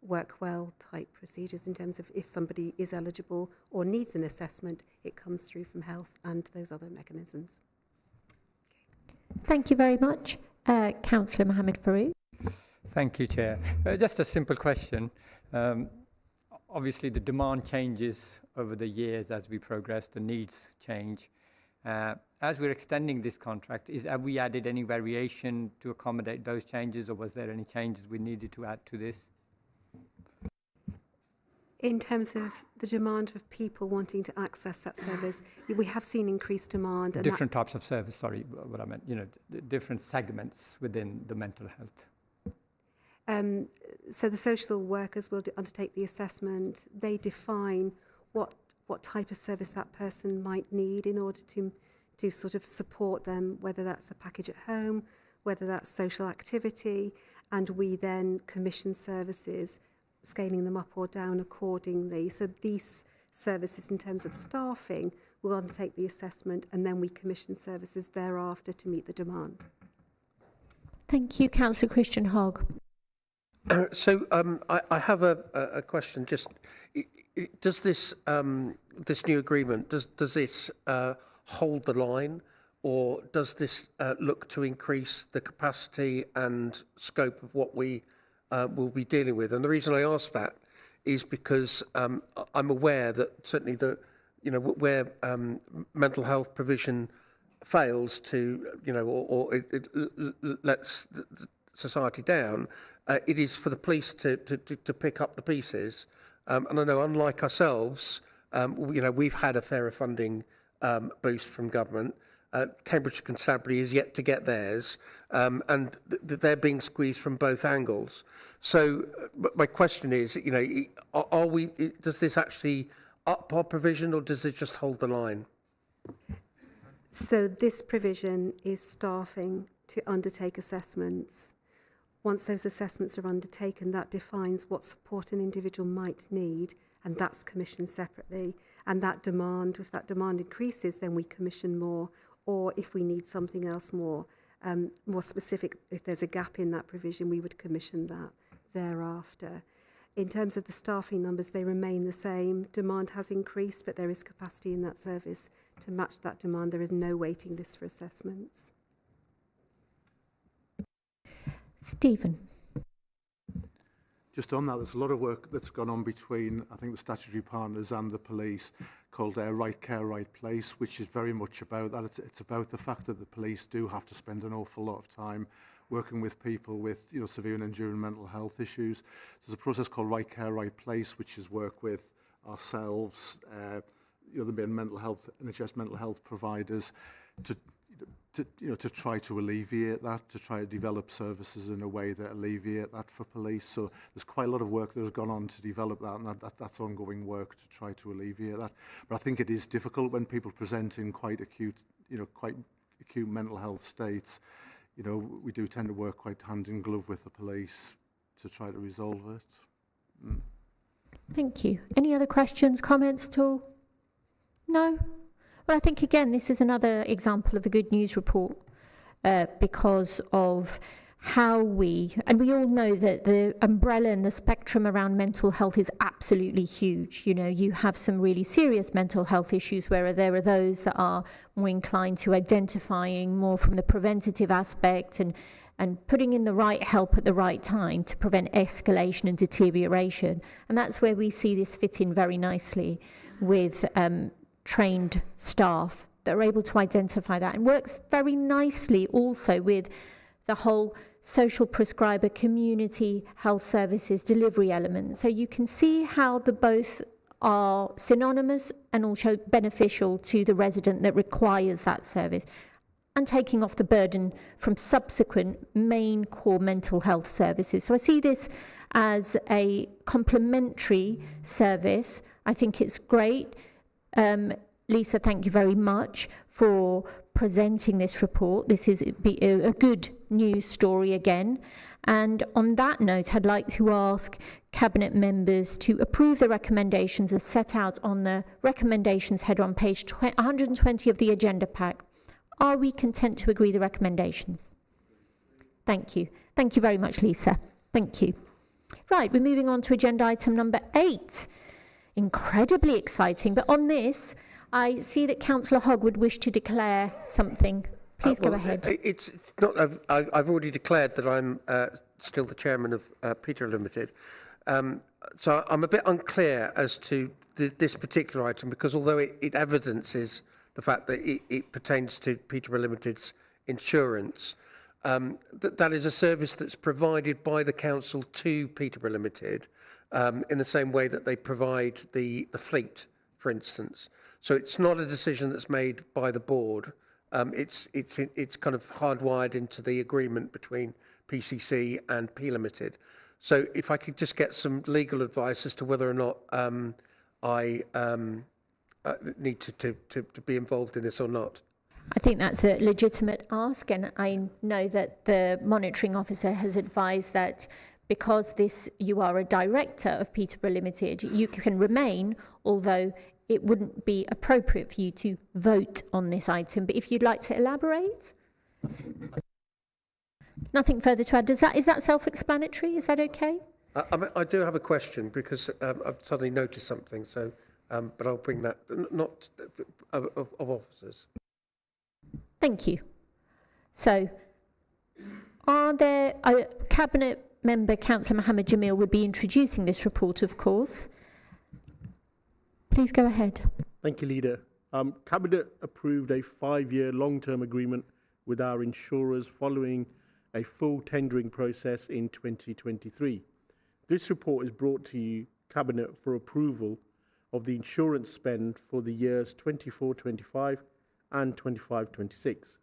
work well type procedures in terms of if somebody is eligible or needs an assessment, it comes through from health and those other mechanisms. Thank you very much. Councillor Mohammed Farouk. Thank you, Chair. Just a simple question. Obviously, the demand changes over the years as we progress, the needs change. As we're extending this contract, have we added any variation to accommodate those changes, or was there any changes we needed to add to this? In terms of the demand of people wanting to access that service, we have seen increased demand. And different types of service, sorry, what I meant, different segments within the mental health. So the social workers will undertake the assessment. They define what type of service that person might need in order to sort of support them, whether that's a package at home, whether that's social activity, and we then commission services, scaling them up or down accordingly. So these services, in terms of staffing, will undertake the assessment, and then we commission services thereafter to meet the demand. Thank you, Councillor Christian Hogg. So I have a question. Just does this this new agreement does this hold the line, or does this look to increase the capacity and scope of what we will be dealing with? And the reason I ask that is because I'm aware that certainly where mental health provision fails to or it lets the society down, it is for the police to pick up the pieces. And I know, unlike ourselves, we've had a fairer funding boost from government. Cambridge and Constabulary is yet to get theirs, and they're being squeezed from both angles. So my question is, are we? Does this actually up our provision, or does it just hold the line? So this provision is staffing to undertake assessments. Once those assessments are undertaken, that defines what support an individual might need, and that's commissioned separately. And that demand, if that demand increases, then we commission more, or if we need something else more specific, if there's a gap in that provision, we would commission that thereafter. In terms of the staffing numbers, they remain the same. Demand has increased, but there is capacity in that service to match that demand. There is no waiting list for assessments. Stephen. Just on that, there's a lot of work that's gone on between, I think, the statutory partners and the police called Right Care, Right Place, which is very much about that. It's about the fact that the police do have to spend an awful lot of time working with people with severe and enduring mental health issues. So there's a process called Right Care, Right Place, which is work with ourselves, the main mental health, NHS mental health providers, to try to alleviate that, to try to develop services in a way that alleviate that for police. So there's quite a lot of work that has gone on to develop that, and that's ongoing work to try to alleviate that. But I think it is difficult when people present in quite acute mental health states. We do tend to work quite hand in glove with the police to try to resolve it. Thank you. Any other questions, comments at all? No? Well, I think, again, this is another example of a good news report because of how we all know that the umbrella and the spectrum around mental health is absolutely huge. You have some really serious mental health issues where there are those that are more inclined to identifying more from the preventative aspect and putting in the right help at the right time to prevent escalation and deterioration. And that's where we see this fit in very nicely with trained staff that are able to identify that, and works very nicely also with the whole social prescriber community health services delivery element. So you can see how the both are synonymous and also beneficial to the resident that requires that service. and taking off the burden from subsequent main core mental health services. So I see this as a complementary service. I think it's great. Lisa, thank you very much for presenting this report. This is a good news story again. And on that note, I'd like to ask Cabinet members to approve the recommendations as set out on the recommendations header on page 120 of the agenda pack. Are we content to agree the recommendations? Thank you. Thank you very much, Lisa. Thank you. Right, we're moving on to agenda item number 8. Incredibly exciting, but on this, I see that Councillor Hogg would wish to declare something. Please go ahead. It's not. I've already declared that I'm still the chairman of Peterborough Limited. So I'm a bit unclear as to this particular item, because although it evidences the fact that it pertains to Peterborough Limited's insurance, that is a service that's provided by the council to Peterborough Limited in the same way that they provide the fleet, for instance. So it's not a decision that's made by the board. It's kind of hardwired into the agreement between PCC and P Limited. So if I could just get some legal advice as to whether or not I need to be involved in this or not. I think that's a legitimate ask, and I know that the monitoring officer has advised that because you are a director of Peterborough Limited, you can remain, although it wouldn't be appropriate for you to vote on this item. But if you'd like to elaborate? Nothing further to add. Is that self-explanatory? Is that okay? I do have a question, because I've suddenly noticed something. So, but I'll bring that, not of officers. Thank you. So, are there Cabinet Member Councillor Mohammed Jamil would be introducing this report, of course. Please go ahead. Thank you, Leader. Cabinet approved a 5-year long-term agreement with our insurers following a full tendering process in 2023. This report is brought to you, Cabinet, for approval of the insurance spend for the years 24-25 and 25-26.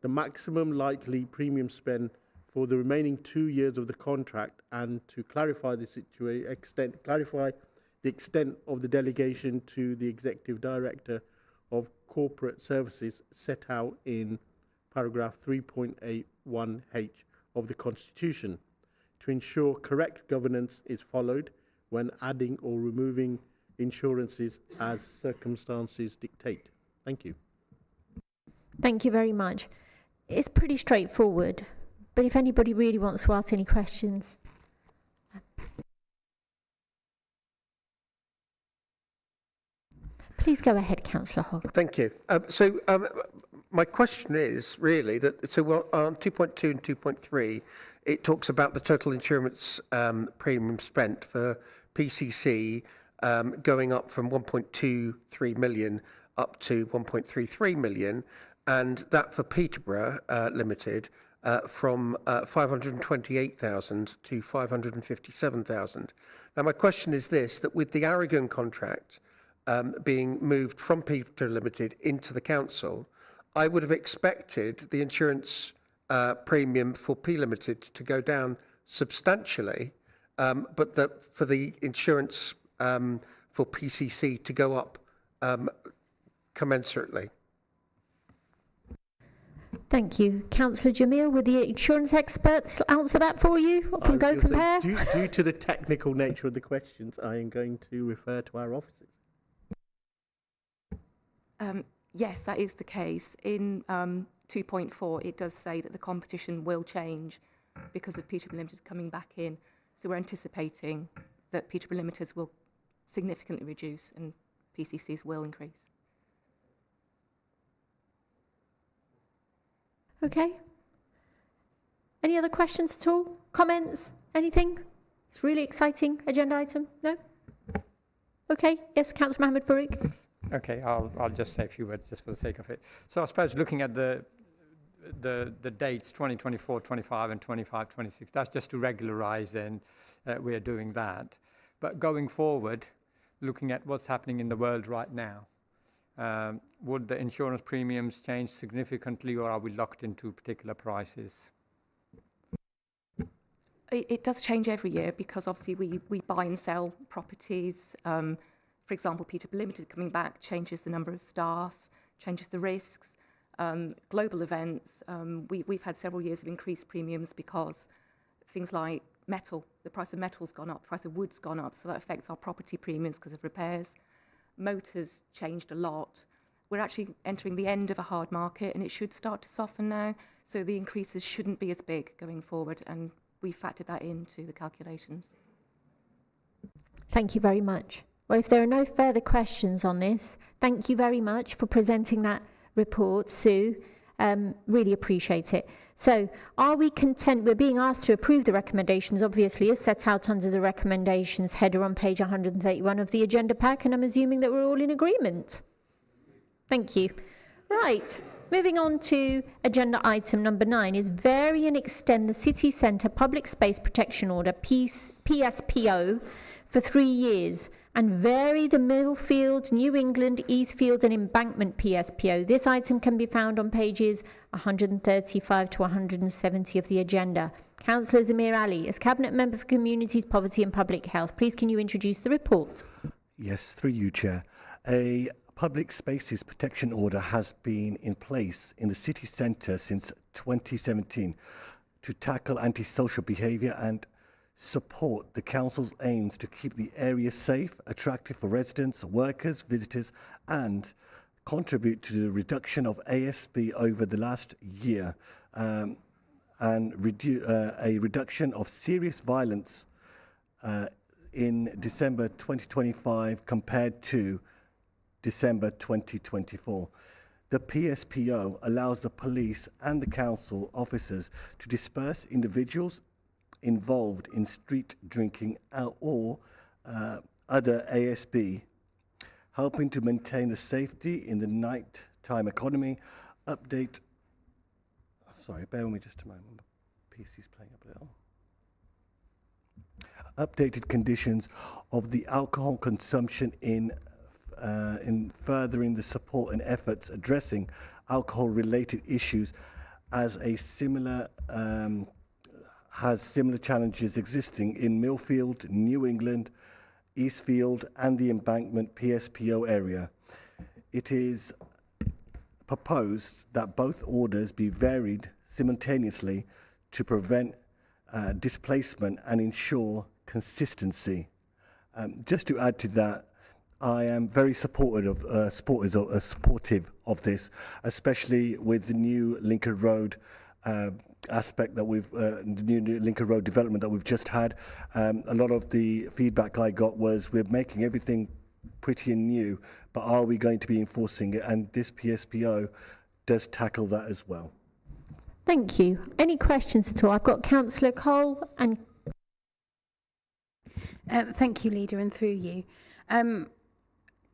The maximum likely premium spend for the remaining 2 years of the contract, and to clarify the extent of the delegation to the Executive Director of Corporate Services set out in paragraph 3.81H of the Constitution, to ensure correct governance is followed when adding or removing insurances as circumstances dictate. Thank you. Thank you very much. It's pretty straightforward, but if anybody really wants to ask any questions. Please go ahead, Councillor Hogg. Thank you. My question is really that, so on 2.2 and 2.3, it talks about the total insurance premium spent for PCC going up from 1.23 million up to 1.33 million, and that for Peterborough Limited from 528,000 to 557,000. Now, my question is this, that with the Aragon contract being moved from Peterborough Limited into the council, I would have expected the insurance premium for P Limited to go down substantially, but for the insurance for PCC to go up commensurately. Thank you. Councillor Jamil, will the insurance experts answer that for you from Go Compare? Due to the technical nature of the questions, I am going to refer to our officers. Yes, that is the case. In 2.4, it does say that the competition will change because of Peterborough Limited coming back in. So we're anticipating that Peterborough Limiteds will significantly reduce and PCCs will increase. Okay. Any other questions at all? Comments? Anything? It's really exciting agenda item. No? Okay. Yes, Councillor Mohammed Farouk. Okay, I'll just say a few words just for the sake of it. So I suppose looking at the dates 2024, 25 and 25, 26, that's just to regularize, and we're doing that. But going forward, looking at what's happening in the world right now, Would the insurance premiums change significantly, or are we locked into particular prices? It does change every year because obviously we buy and sell properties. For example, Peterborough Limited coming back changes the number of staff, changes the risks. Global events, we've had several years of increased premiums because things like metal, the price of metal's gone up, the price of wood's gone up, so that affects our property premiums because of repairs. Motors changed a lot. We're actually entering the end of a hard market and it should start to soften now, so the increases shouldn't be as big going forward, and we factored that into the calculations. Thank you very much. Well, if there are no further questions on this, thank you very much for presenting that report, Sue. Really appreciate it. So, are we content? We're being asked to approve the recommendations, obviously, as set out under the recommendations header on page 131 of the agenda pack, and I'm assuming that we're all in agreement. Thank you. Right. Moving on to agenda item number 9 is vary and extend the City Centre Public Space Protection Order, PSPO, for 3 years, and vary the Millfield, New England, Eastfield and Embankment PSPO. This item can be found on pages 135 to 170 of the agenda. Councillor Zamir Ali, as Cabinet Member for Communities, Poverty and Public Health, please can you introduce the report? Yes, through you, Chair. A Public Spaces Protection Order has been in place in the city centre since 2017 to tackle antisocial behaviour and support the council's aims to keep the area safe, attractive for residents, workers, visitors, and contribute to the reduction of ASB over the last year, and a reduction of serious violence in December 2025 compared to December 2024. The PSPO allows the police and the council officers to disperse individuals involved in street drinking or other ASB, helping to maintain the safety in the nighttime economy. Sorry, bear with me just a moment. PC's playing up a little. Updated conditions of the alcohol consumption in furthering the support and efforts addressing alcohol-related issues as a similar has similar challenges existing in Millfield, New England, Eastfield and the Embankment PSPO area. It is proposed that both orders be varied simultaneously to prevent displacement and ensure consistency. Just to add to that, I am very supportive of this, especially with the new Lincoln Road aspect that we've, the new Lincoln Road development that we've just had. A lot of the feedback I got was we're making everything pretty and new, but are we going to be enforcing it? And this PSPO does tackle that as well. Thank you. Any questions at all? I've got Councillor Cole and... Thank you, Leader, and through you.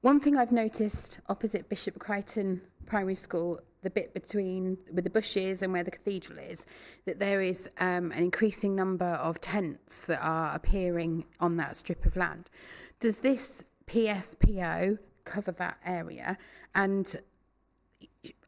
One thing I've noticed opposite Bishop Crichton Primary School, the bit between with the bushes and where the cathedral is, that there is an increasing number of tents that are appearing on that strip of land. Does this PSPO cover that area? And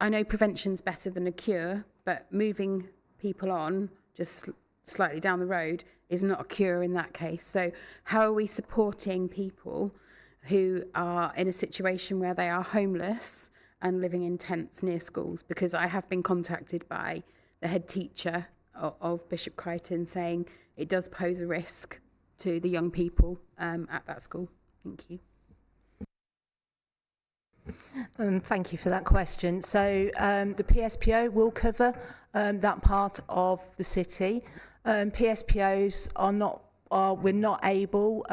I know prevention's better than a cure, but moving people on just slightly down the road is not a cure in that case. So how are we supporting people who are in a situation where they are homeless and living in tents near schools? Because I have been contacted by the head teacher of Bishop Crichton saying it does pose a risk to the young people at that school. Thank you. Thank you for that question. So the PSPO will cover that part of the city. PSPOs we're not able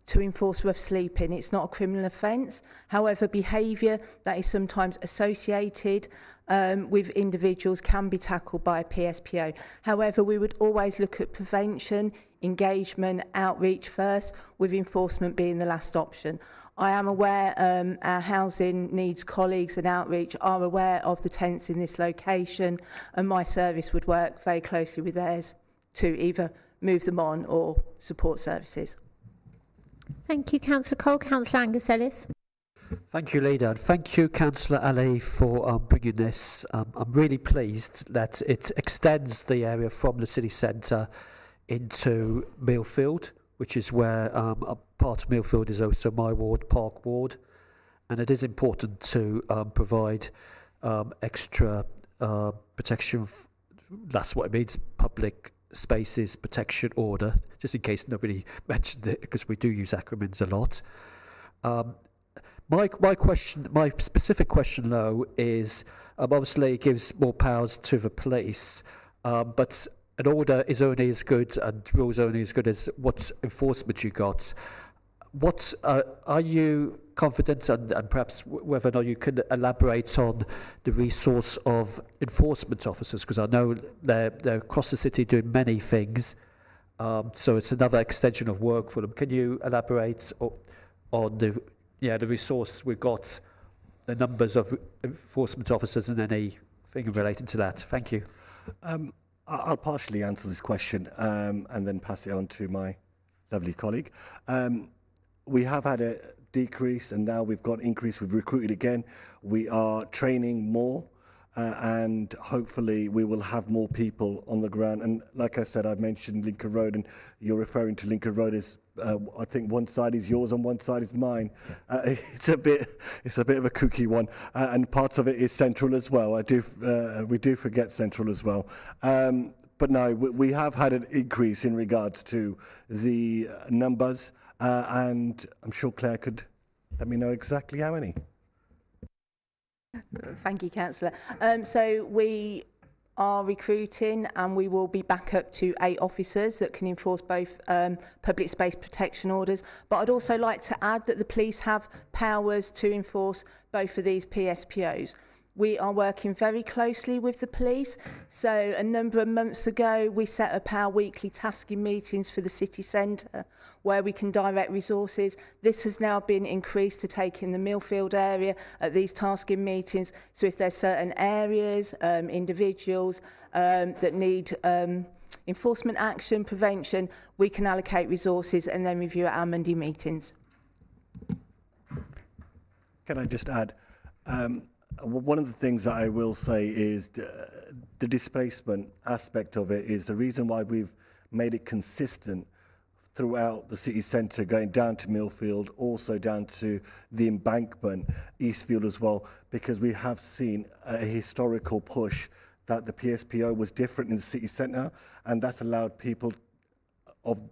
to enforce rough sleeping. It's not a criminal offence. However, behaviour that is sometimes associated with individuals can be tackled by a PSPO. However, we would always look at prevention, engagement, outreach first, with enforcement being the last option. I am aware our housing needs colleagues and outreach are aware of the tents in this location, and my service would work very closely with theirs to either move them on or support services. Thank you, Councillor Cole. Councillor Angus Ellis. Thank you, Leader, and thank you, Councillor Ali, for bringing this. I'm really pleased that it extends the area from the city centre into Millfield, which is where a part of Millfield is also my ward, Park Ward, and it is important to provide extra protection. That's what it means, public spaces protection order, just in case nobody mentioned it, because we do use acronyms a lot. My specific question, though, is obviously it gives more powers to the police, but an order is only as good and rules only as good as what enforcement you got. What are you confident, and perhaps whether or not you can elaborate on the resource of enforcement officers, because I know they're across the city doing many things, so it's another extension of work for them. Can you elaborate on the resource we've got, the numbers of enforcement officers and anything related to that? Thank you. I'll partially answer this question and then pass it on to my lovely colleague. We have had a decrease and now we've got increase. We've recruited again. We are training more and hopefully we will have more people on the ground. And like I said, I've mentioned Lincoln Road, and you're referring to Lincoln Road as I think one side is yours and one side is mine. It's a bit of a kooky one, and parts of it is Central as well. We do forget Central as well. But no, we have had an increase in regards to the numbers, and I'm sure Claire could let me know exactly how many. Thank you, Councillor. So we are recruiting and we will be back up to 8 officers that can enforce both public space protection orders. But I'd also like to add that the police have powers to enforce both of these PSPOs. We are working very closely with the police. So a number of months ago, we set up our weekly tasking meetings for the city centre where we can direct resources. This has now been increased to take in the Millfield area at these tasking meetings. So if there's certain areas, individuals that need enforcement action, prevention, we can allocate resources and then review at our Monday meetings. Can I just add? One of the things that I will say is the displacement aspect of it is the reason why we've made it consistent throughout the city centre, going down to Millfield, also down to the embankment, Eastfield as well, because we have seen a historical push that the PSPO was different in the city centre, and that's allowed people of,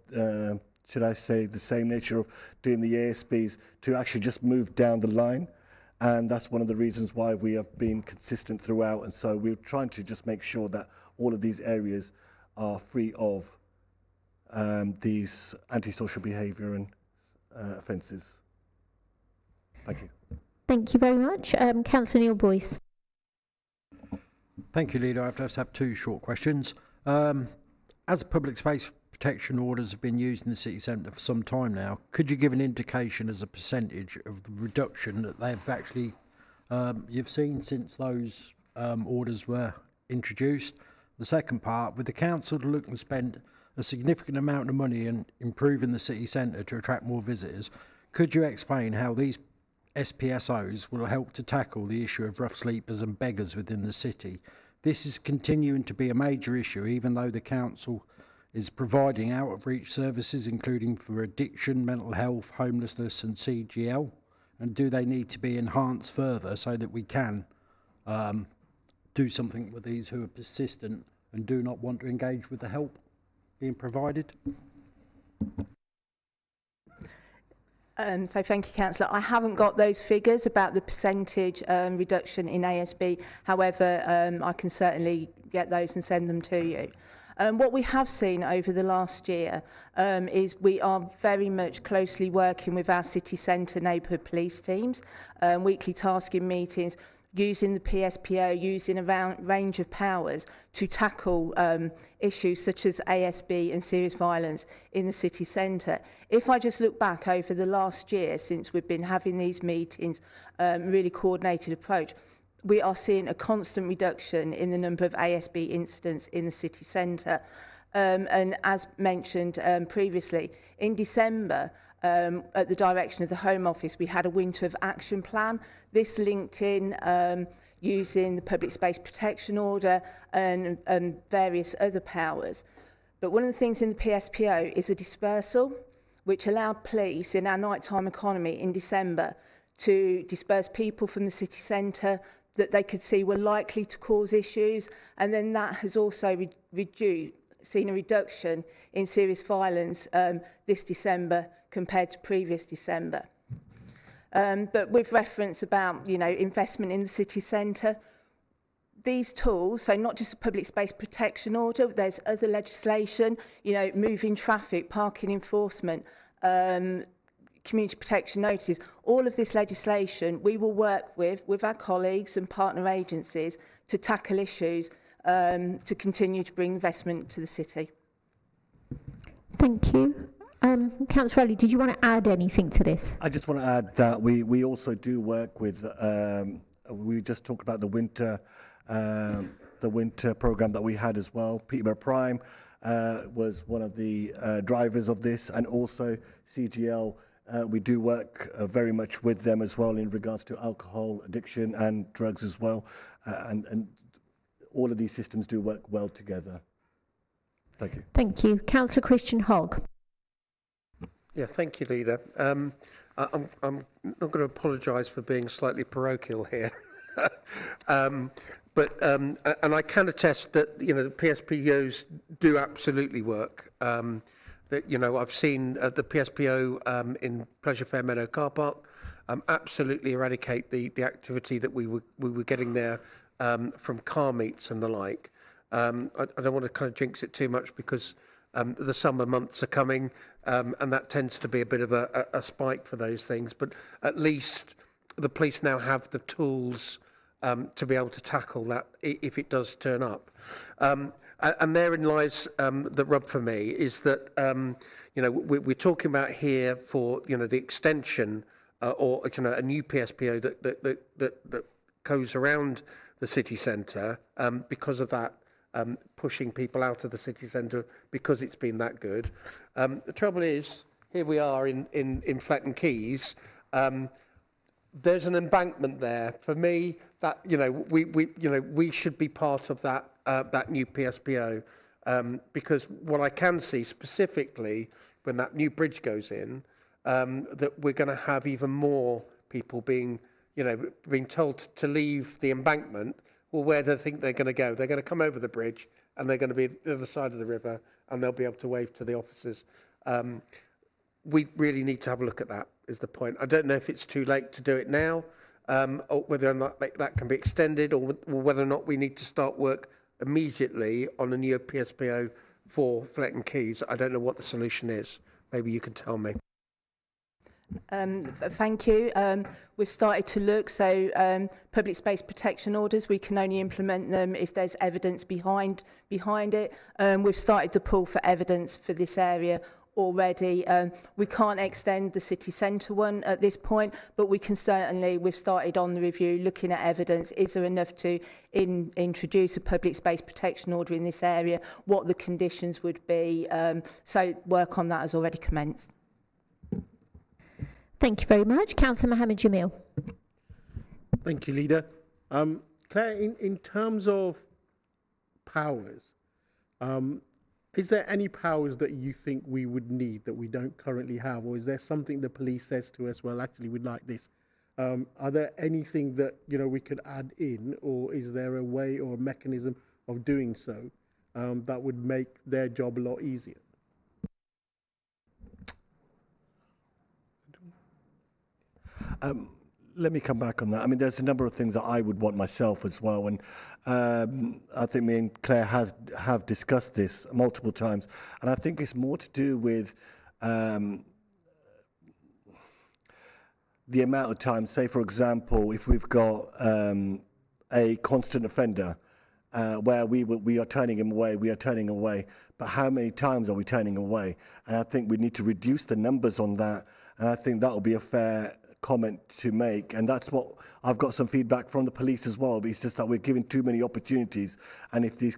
should I say, the same nature of doing the ASBs to actually just move down the line. And that's one of the reasons why we have been consistent throughout. And so we're trying to just make sure that all of these areas are free of these antisocial behaviour and offences. Thank you. Thank you very much. Councillor Neil Boyce. Thank you, Leader. I just have 2 short questions. As public space protection orders have been used in the city centre for some time now, could you give an indication as a percentage of the reduction that they've actually you've seen since those orders were introduced? The second part, with the council looking to spend a significant amount of money in improving the city centre to attract more visitors, could you explain how these SPSOs will help to tackle the issue of rough sleepers and beggars within the city? This is continuing to be a major issue, even though the council is providing out-of-reach services, including for addiction, mental health, homelessness and CGL? And do they need to be enhanced further so that we can do something with these who are persistent and do not want to engage with the help being provided? So thank you, Councillor. I haven't got those figures about the percentage reduction in ASB. However, I can certainly get those and send them to you. What we have seen over the last year is we are very much closely working with our city centre neighbourhood police teams, weekly tasking meetings, using the PSPO, using a range of powers to tackle issues such as ASB and serious violence in the city centre. If I just look back over the last year since we've been having these meetings, really coordinated approach, we are seeing a constant reduction in the number of ASB incidents in the city centre. And as mentioned previously, in December, at the direction of the Home Office, we had a winter of action plan. This linked in using the Public Space Protection Order and various other powers. But one of the things in the PSPO is a dispersal, which allowed police in our nighttime economy in December to disperse people from the city centre that they could see were likely to cause issues. And then that has also seen a reduction in serious violence this December compared to previous December. But with reference about, investment in the city centre, these tools, so not just a public space protection order, there's other legislation, moving traffic, parking enforcement, community protection notices, all of this legislation we will work with our colleagues and partner agencies to tackle issues to continue to bring investment to the city. Thank you. Councillor Ali, did you want to add anything to this? I just want to add that we also do work with, we just talked about the winter program that we had as well. Peterborough Prime was one of the drivers of this, and also CGL. We do work very much with them as well in regards to alcohol addiction and drugs as well, and all of these systems do work well together. Thank you. Thank you. Councillor Christian Hogg. Yeah, thank you, Leader. I'm not going to apologise for being slightly parochial here. But and I can attest that the PSPOs do absolutely work. That I've seen the PSPO in Pleasure Fair Meadow car park absolutely eradicate the activity that we were getting there from car meets and the like. I don't want to kind of jinx it too much because the summer months are coming, and that tends to be a bit of a spike for those things. But at least the police now have the tools to be able to tackle that if it does turn up. And therein lies the rub for me is that, we're talking about here for, the extension or, a new PSPO that goes around the city centre because of that pushing people out of the city centre because it's been that good. The trouble is, here we are in Fletton Quays. There's an embankment there. For me, that we should be part of that that new PSPO because what I can see specifically when that new bridge goes in, that we're going to have even more people being told to leave the embankment. Well, where do they think they're going to go? They're going to come over the bridge and they're going to be at the other side of the river and they'll be able to wave to the officers. We really need to have a look at that, is the point. I don't know if it's too late to do it now, or whether or not that can be extended, or whether or not we need to start work immediately on a new PSPO for Fletton Quays. I don't know what the solution is. Maybe you can tell me. Thank you. We've started to look, so public space protection orders, we can only implement them if there's evidence behind it. We've started the pool for evidence for this area already. We can't extend the city centre one at this point, but we can certainly, we've started on the review looking at evidence. Is there enough to introduce a public space protection order in this area? What the conditions would be? So work on that has already commenced. Thank you very much. Councillor Mohammed Jamil. Thank you, Leader. Claire, in terms of powers, is there any powers that you think we would need that we don't currently have, or is there something the police says to us, well, actually, we'd like this? Are there anything that we could add in, or is there a way or a mechanism of doing so that would make their job a lot easier? Let me come back on that. I mean, there's a number of things that I would want myself as well, and I think me and Claire have discussed this multiple times, and I think it's more to do with the amount of time. Say, for example, if we've got a constant offender where we are turning him away, but how many times are we turning away? And I think we need to reduce the numbers on that, and I think that will be a fair comment to make, and that's what I've got some feedback from the police as well. But it's just that we're giving too many opportunities, and if these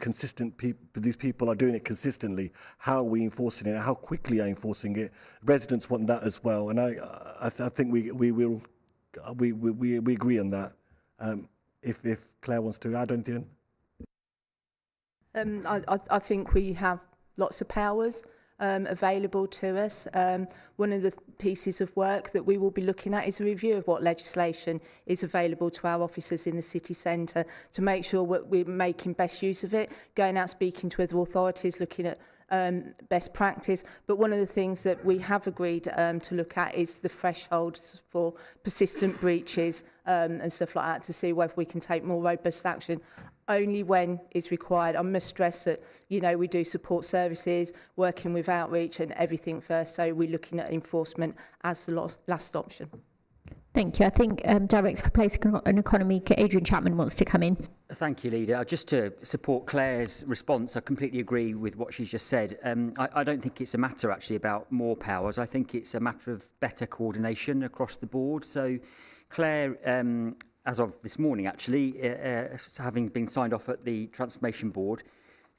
people are doing it consistently, how are we enforcing it? How quickly are enforcing it? Residents want that as well, and I think we agree on that. If Claire wants to add anything. I think we have lots of powers available to us. One of the pieces of work that we will be looking at is a review of what legislation is available to our officers in the city centre to make sure that we're making best use of it, going out speaking to other authorities, looking at best practice. But one of the things that we have agreed to look at is the thresholds for persistent breaches and stuff like that, to see whether we can take more robust action only when it's required. I must stress that, you know, we do support services, working with outreach and everything first, so we're looking at enforcement as the last option. Thank you. I think Director for Place and Economy, Adrian Chapman, wants to come in. Thank you, Leader. Just to support Claire's response, I completely agree with what she's just said. I don't think it's a matter actually about more powers. I think it's a matter of better coordination across the board. So Claire, as of this morning actually, having been signed off at the Transformation Board,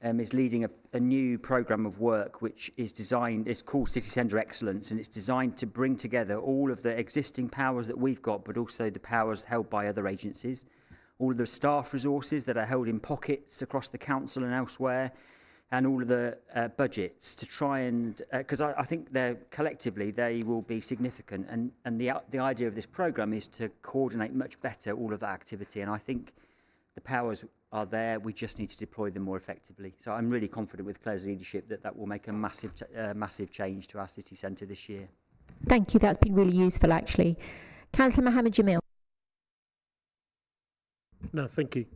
is leading a new programme of work which is designed, it's called City Centre Excellence, and it's designed to bring together all of the existing powers that we've got, but also the powers held by other agencies, all of the staff resources that are held in pockets across the council and elsewhere, and all of the budgets to try and, because I think they're collectively, they will be significant, and the idea of this programme is to coordinate much better all of that activity, and I think the powers are there, we just need to deploy them more effectively. So I'm really confident with Claire's leadership that will make a massive change to our city centre this year. Thank you. That's been really useful, actually. Councillor Mohammed Jamil. No, thank you.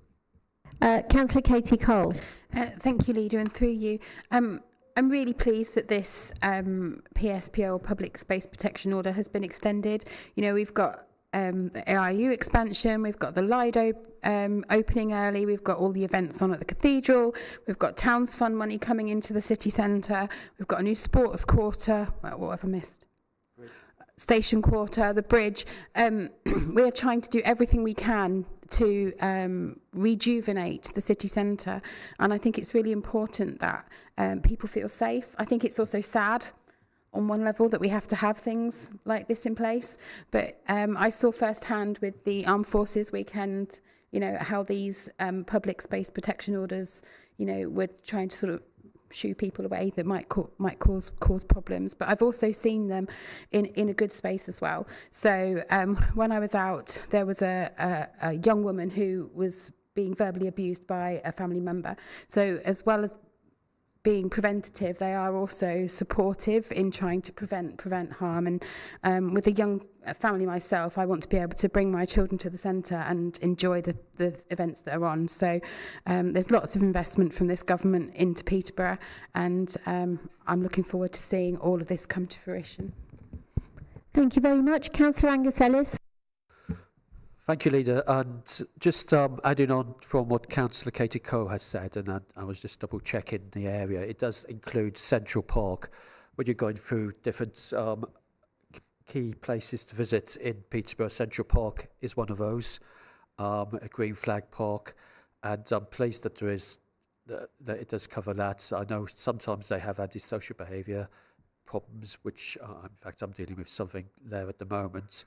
Councillor Katie Cole. Thank you, Leader, and through you. I'm really pleased that this PSPO, Public Space Protection Order, has been extended. You know, we've got the AIU expansion, we've got the Lido opening early, we've got all the events on at the Cathedral, we've got Towns Fund money coming into the city centre, we've got a new sports quarter, what have I missed? Station Quarter, the bridge. We are trying to do everything we can to rejuvenate the city centre, and I think it's really important that people feel safe. I think it's also sad on one level that we have to have things like this in place, but I saw firsthand with the Armed Forces weekend, you know, how these public space protection orders, you know, were trying to sort of shoo people away that might cause problems, but I've also seen them in a good space as well. So when I was out, there was a young woman who was being verbally abused by a family member. So as well as being preventative, they are also supportive in trying to prevent harm. And with a young family myself, I want to be able to bring my children to the centre and enjoy the events that are on. So there's lots of investment from this government into Peterborough, and I'm looking forward to seeing all of this come to fruition. Thank you very much. Councillor Angus Ellis. Thank you, Leader. And just adding on from what Councillor Katie Coe has said, and I was just double checking the area, it does include Central Park. When you're going through different key places to visit in Peterborough, Central Park is one of those, a Green Flag Park, and I'm pleased that there is that it does cover that. I know sometimes they have antisocial behaviour problems, which in fact I'm dealing with something there at the moment.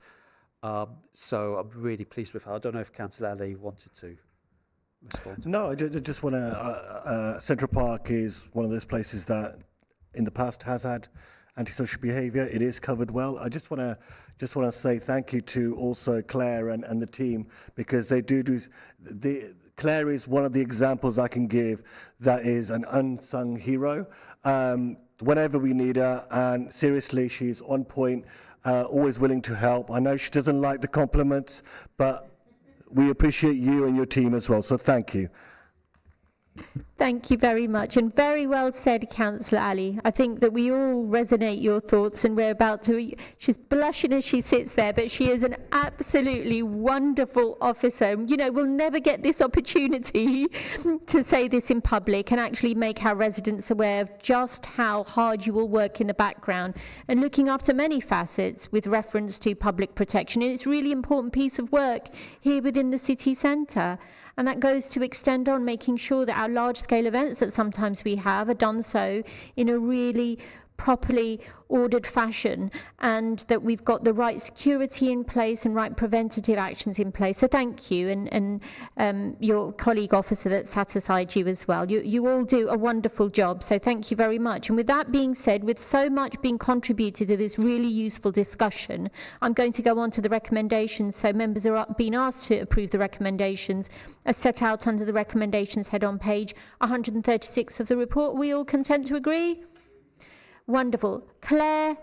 So I'm really pleased with her. I don't know if Councillor Ali wanted to respond. No, I just want to. Central Park is one of those places that, in the past, has had antisocial behaviour. It is covered well. I just want to say thank you to also Claire and the team, because they do. Claire is one of the examples I can give that is an unsung hero. Whenever we need her, and seriously, she's on point. Always willing to help. I know she doesn't like the compliments, but we appreciate you and your team as well, so thank you. Thank you very much, and very well said, Councillor Ali. I think that we all resonate your thoughts, and we're about to... She's blushing as she sits there, but she is an absolutely wonderful officer. You know, we'll never get this opportunity to say this in public and actually make our residents aware of just how hard you will work in the background and looking after many facets with reference to public protection. And it's a really important piece of work here within the city centre. And that goes to extend on making sure that our large-scale events that sometimes we have are done so in a really properly ordered fashion, and that we've got the right security in place and right preventative actions in place. So thank you, and your colleague officer that sat aside you as well. You all do a wonderful job, so thank you very much. And with that being said, with so much being contributed to this really useful discussion, I'm going to go on to the recommendations. So members are being asked to approve the recommendations as set out under the recommendations head on page 136 of the report. Are we all content to agree? Wonderful. Claire,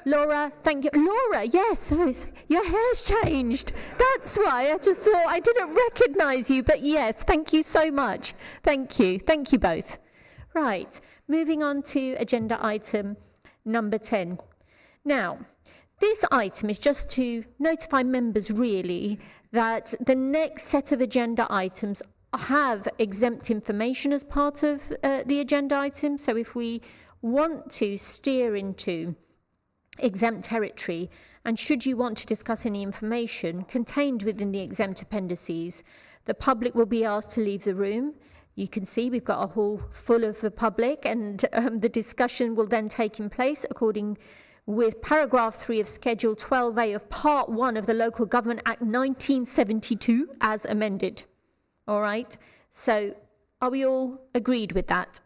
Laura, thank you. Laura, yes, your hair's changed. That's why I just thought I didn't recognise you, but yes, thank you so much. Thank you. Thank you both. Right, moving on to agenda item number 10. Now, this item is just to notify members really that the next set of agenda items have exempt information as part of the agenda item. So if we want to steer into exempt territory, and should you want to discuss any information contained within the exempt appendices, the public will be asked to leave the room. You can see we've got a hall full of the public, and the discussion will then take in place according with paragraph 3 of Schedule 12A of Part 1 of the Local Government Act 1972 as amended. All right, so are we all agreed with that?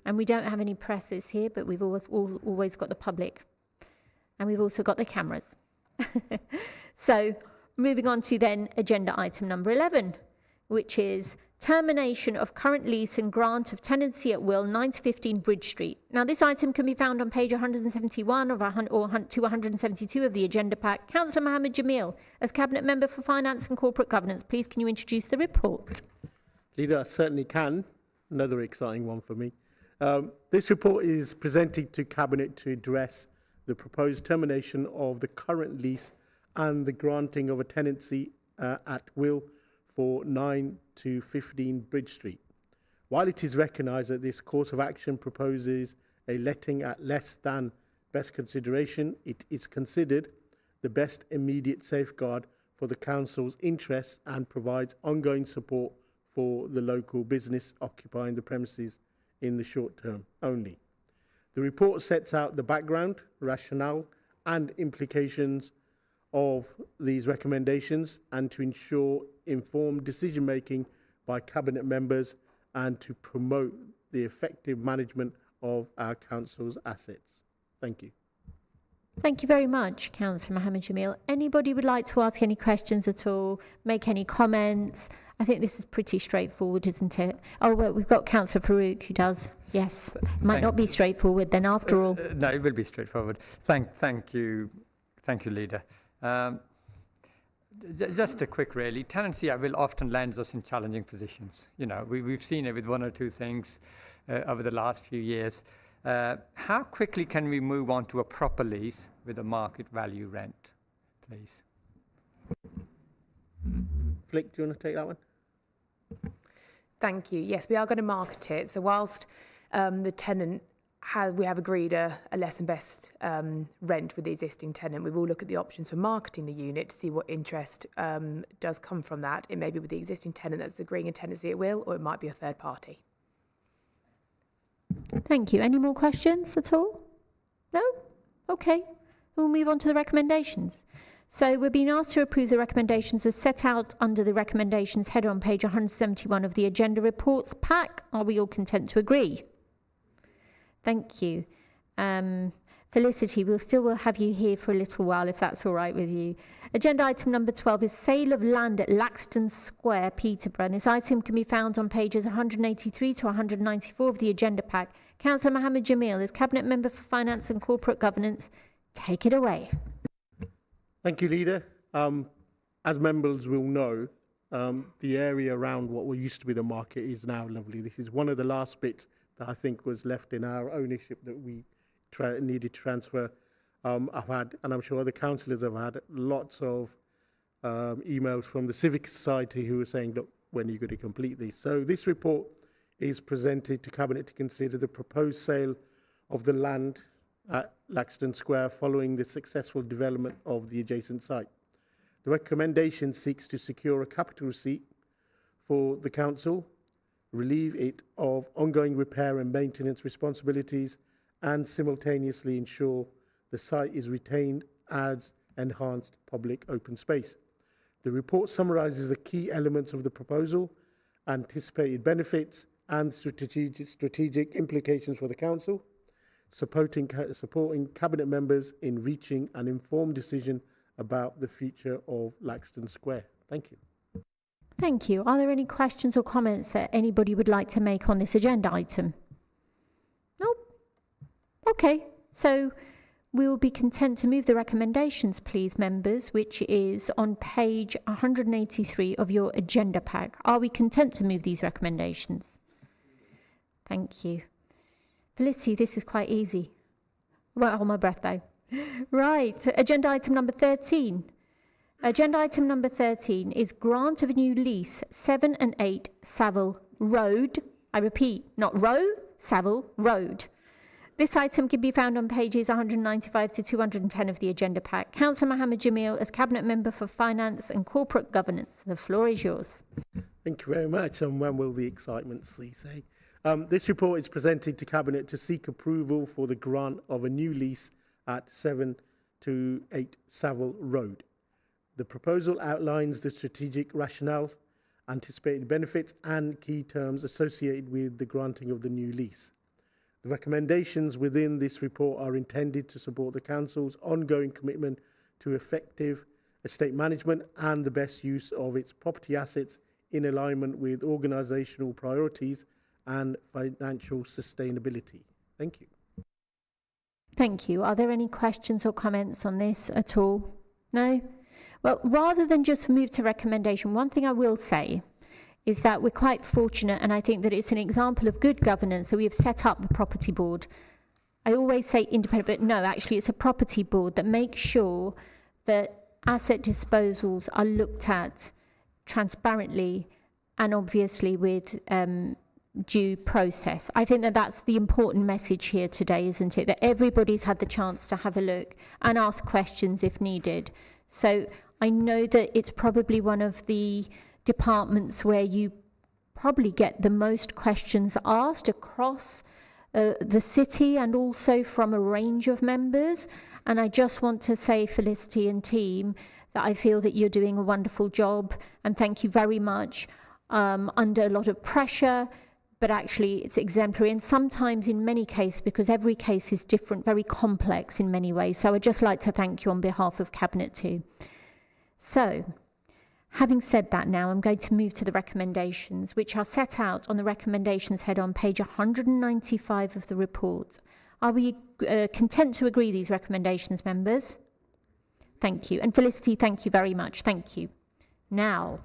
And we don't have any presses here, but we've always got the public. And we've also got the cameras. So moving on to then agenda item number 11, which is termination of current lease and grant of tenancy at will 9 to 15 Bridge Street. Now this item can be found on page 171 or to 172 of the agenda pack. Councillor Mohammed Jamil, as Cabinet Member for Finance and Corporate Governance, please can you introduce the report? Leader, I certainly can. Another exciting one for me. This report is presented to Cabinet to address the proposed termination of the current lease and the granting of a tenancy at will for 9 to 15 Bridge Street. While it is recognised that this course of action proposes a letting at less than best consideration, it is considered the best immediate safeguard for the Council's interests and provides ongoing support for the local business occupying the premises in the short term only. The report sets out the background, rationale and implications of these recommendations, and to ensure informed decision making by Cabinet members and to promote the effective management of our Council's assets. Thank you. Thank you very much, Councillor Mohammed Jamil. Anybody would like to ask any questions at all, make any comments? I think this is pretty straightforward, isn't it? Oh, well, we've got Councillor Farouk who does. Yes, it might not be straightforward then after all. No, it will be straightforward. Thank you, Leader. Just a quick really, tenancy at will often lands us in challenging positions. You know, we've seen it with one or two things over the last few years. How quickly can we move on to a proper lease with a market value rent, please? Flick, do you want to take that one? Thank you. Yes, we are going to market it. So whilst the tenant we have agreed a less than best rent with the existing tenant, we will look at the options for marketing the unit to see what interest does come from that. It may be with the existing tenant that's agreeing a tenancy at will, or it might be a third party. Thank you. Any more questions at all? No? Okay. We'll move on to the recommendations. So we're being asked to approve the recommendations as set out under the recommendations header on page 171 of the agenda reports pack. Are we all content to agree? Thank you. Felicity, we'll have you here for a little while if that's all right with you. Agenda item number 12 is sale of land at Laxton Square, Peterborough. And this item can be found on pages 183 to 194 of the agenda pack. Councillor Mohammed Jamil, as Cabinet Member for Finance and Corporate Governance, take it away. Thank you, Leader. As members will know, the area around what used to be the market is now lovely. This is one of the last bits that I think was left in our ownership that we needed to transfer. I've had, and I'm sure other councillors have had, lots of emails from the Civic Society who are saying, look, when are you going to complete this? So this report is presented to Cabinet to consider the proposed sale of the land at Laxton Square following the successful development of the adjacent site. The recommendation seeks to secure a capital receipt for the council, relieve it of ongoing repair and maintenance responsibilities, and simultaneously ensure the site is retained as enhanced public open space. The report summarises the key elements of the proposal, anticipated benefits, and strategic implications for the council, supporting Cabinet members in reaching an informed decision about the future of Laxton Square. Thank you. Thank you. Are there any questions or comments that anybody would like to make on this agenda item? Nope. Okay, so we will be content to move the recommendations, please, members, which is on page 183 of your agenda pack. Are we content to move these recommendations? Thank you. Felicity, this is quite easy. Well, hold my breath though. Right, agenda item number 13. Agenda item number 13 is grant of a new lease, 7 and 8 Savile Road. I repeat, not row, Savile Road. This item can be found on pages 195 to 210 of the agenda pack. Councillor Mohammed Jamil as Cabinet Member for Finance and Corporate Governance. The floor is yours. Thank you very much. And when will the excitement cease, eh? This report is presented to Cabinet to seek approval for the grant of a new lease at 7 to 8 Savile Road. The proposal outlines the strategic rationale, anticipated benefits, and key terms associated with the granting of the new lease. The recommendations within this report are intended to support the Council's ongoing commitment to effective estate management and the best use of its property assets in alignment with organisational priorities and financial sustainability. Thank you. Thank you. Are there any questions or comments on this at all? No? Well, rather than just move to recommendation, one thing I will say is that we're quite fortunate, and I think that it's an example of good governance that we have set up the property board. I always say independent, but no, actually it's a property board that makes sure that asset disposals are looked at transparently and obviously with due process. I think that that's the important message here today, isn't it? That everybody's had the chance to have a look and ask questions if needed. So I know that it's probably one of the departments where you probably get the most questions asked across the city and also from a range of members. And I just want to say, Felicity and team, that I feel that you're doing a wonderful job, and thank you very much. Under a lot of pressure, but actually it's exemplary, and sometimes in many cases, because every case is different, very complex in many ways. So I'd just like to thank you on behalf of Cabinet too. So, having said that now, I'm going to move to the recommendations, which are set out on the recommendations head on page 195 of the report. Are we content to agree these recommendations, members? Thank you. And Felicity, thank you very much. Thank you. Now,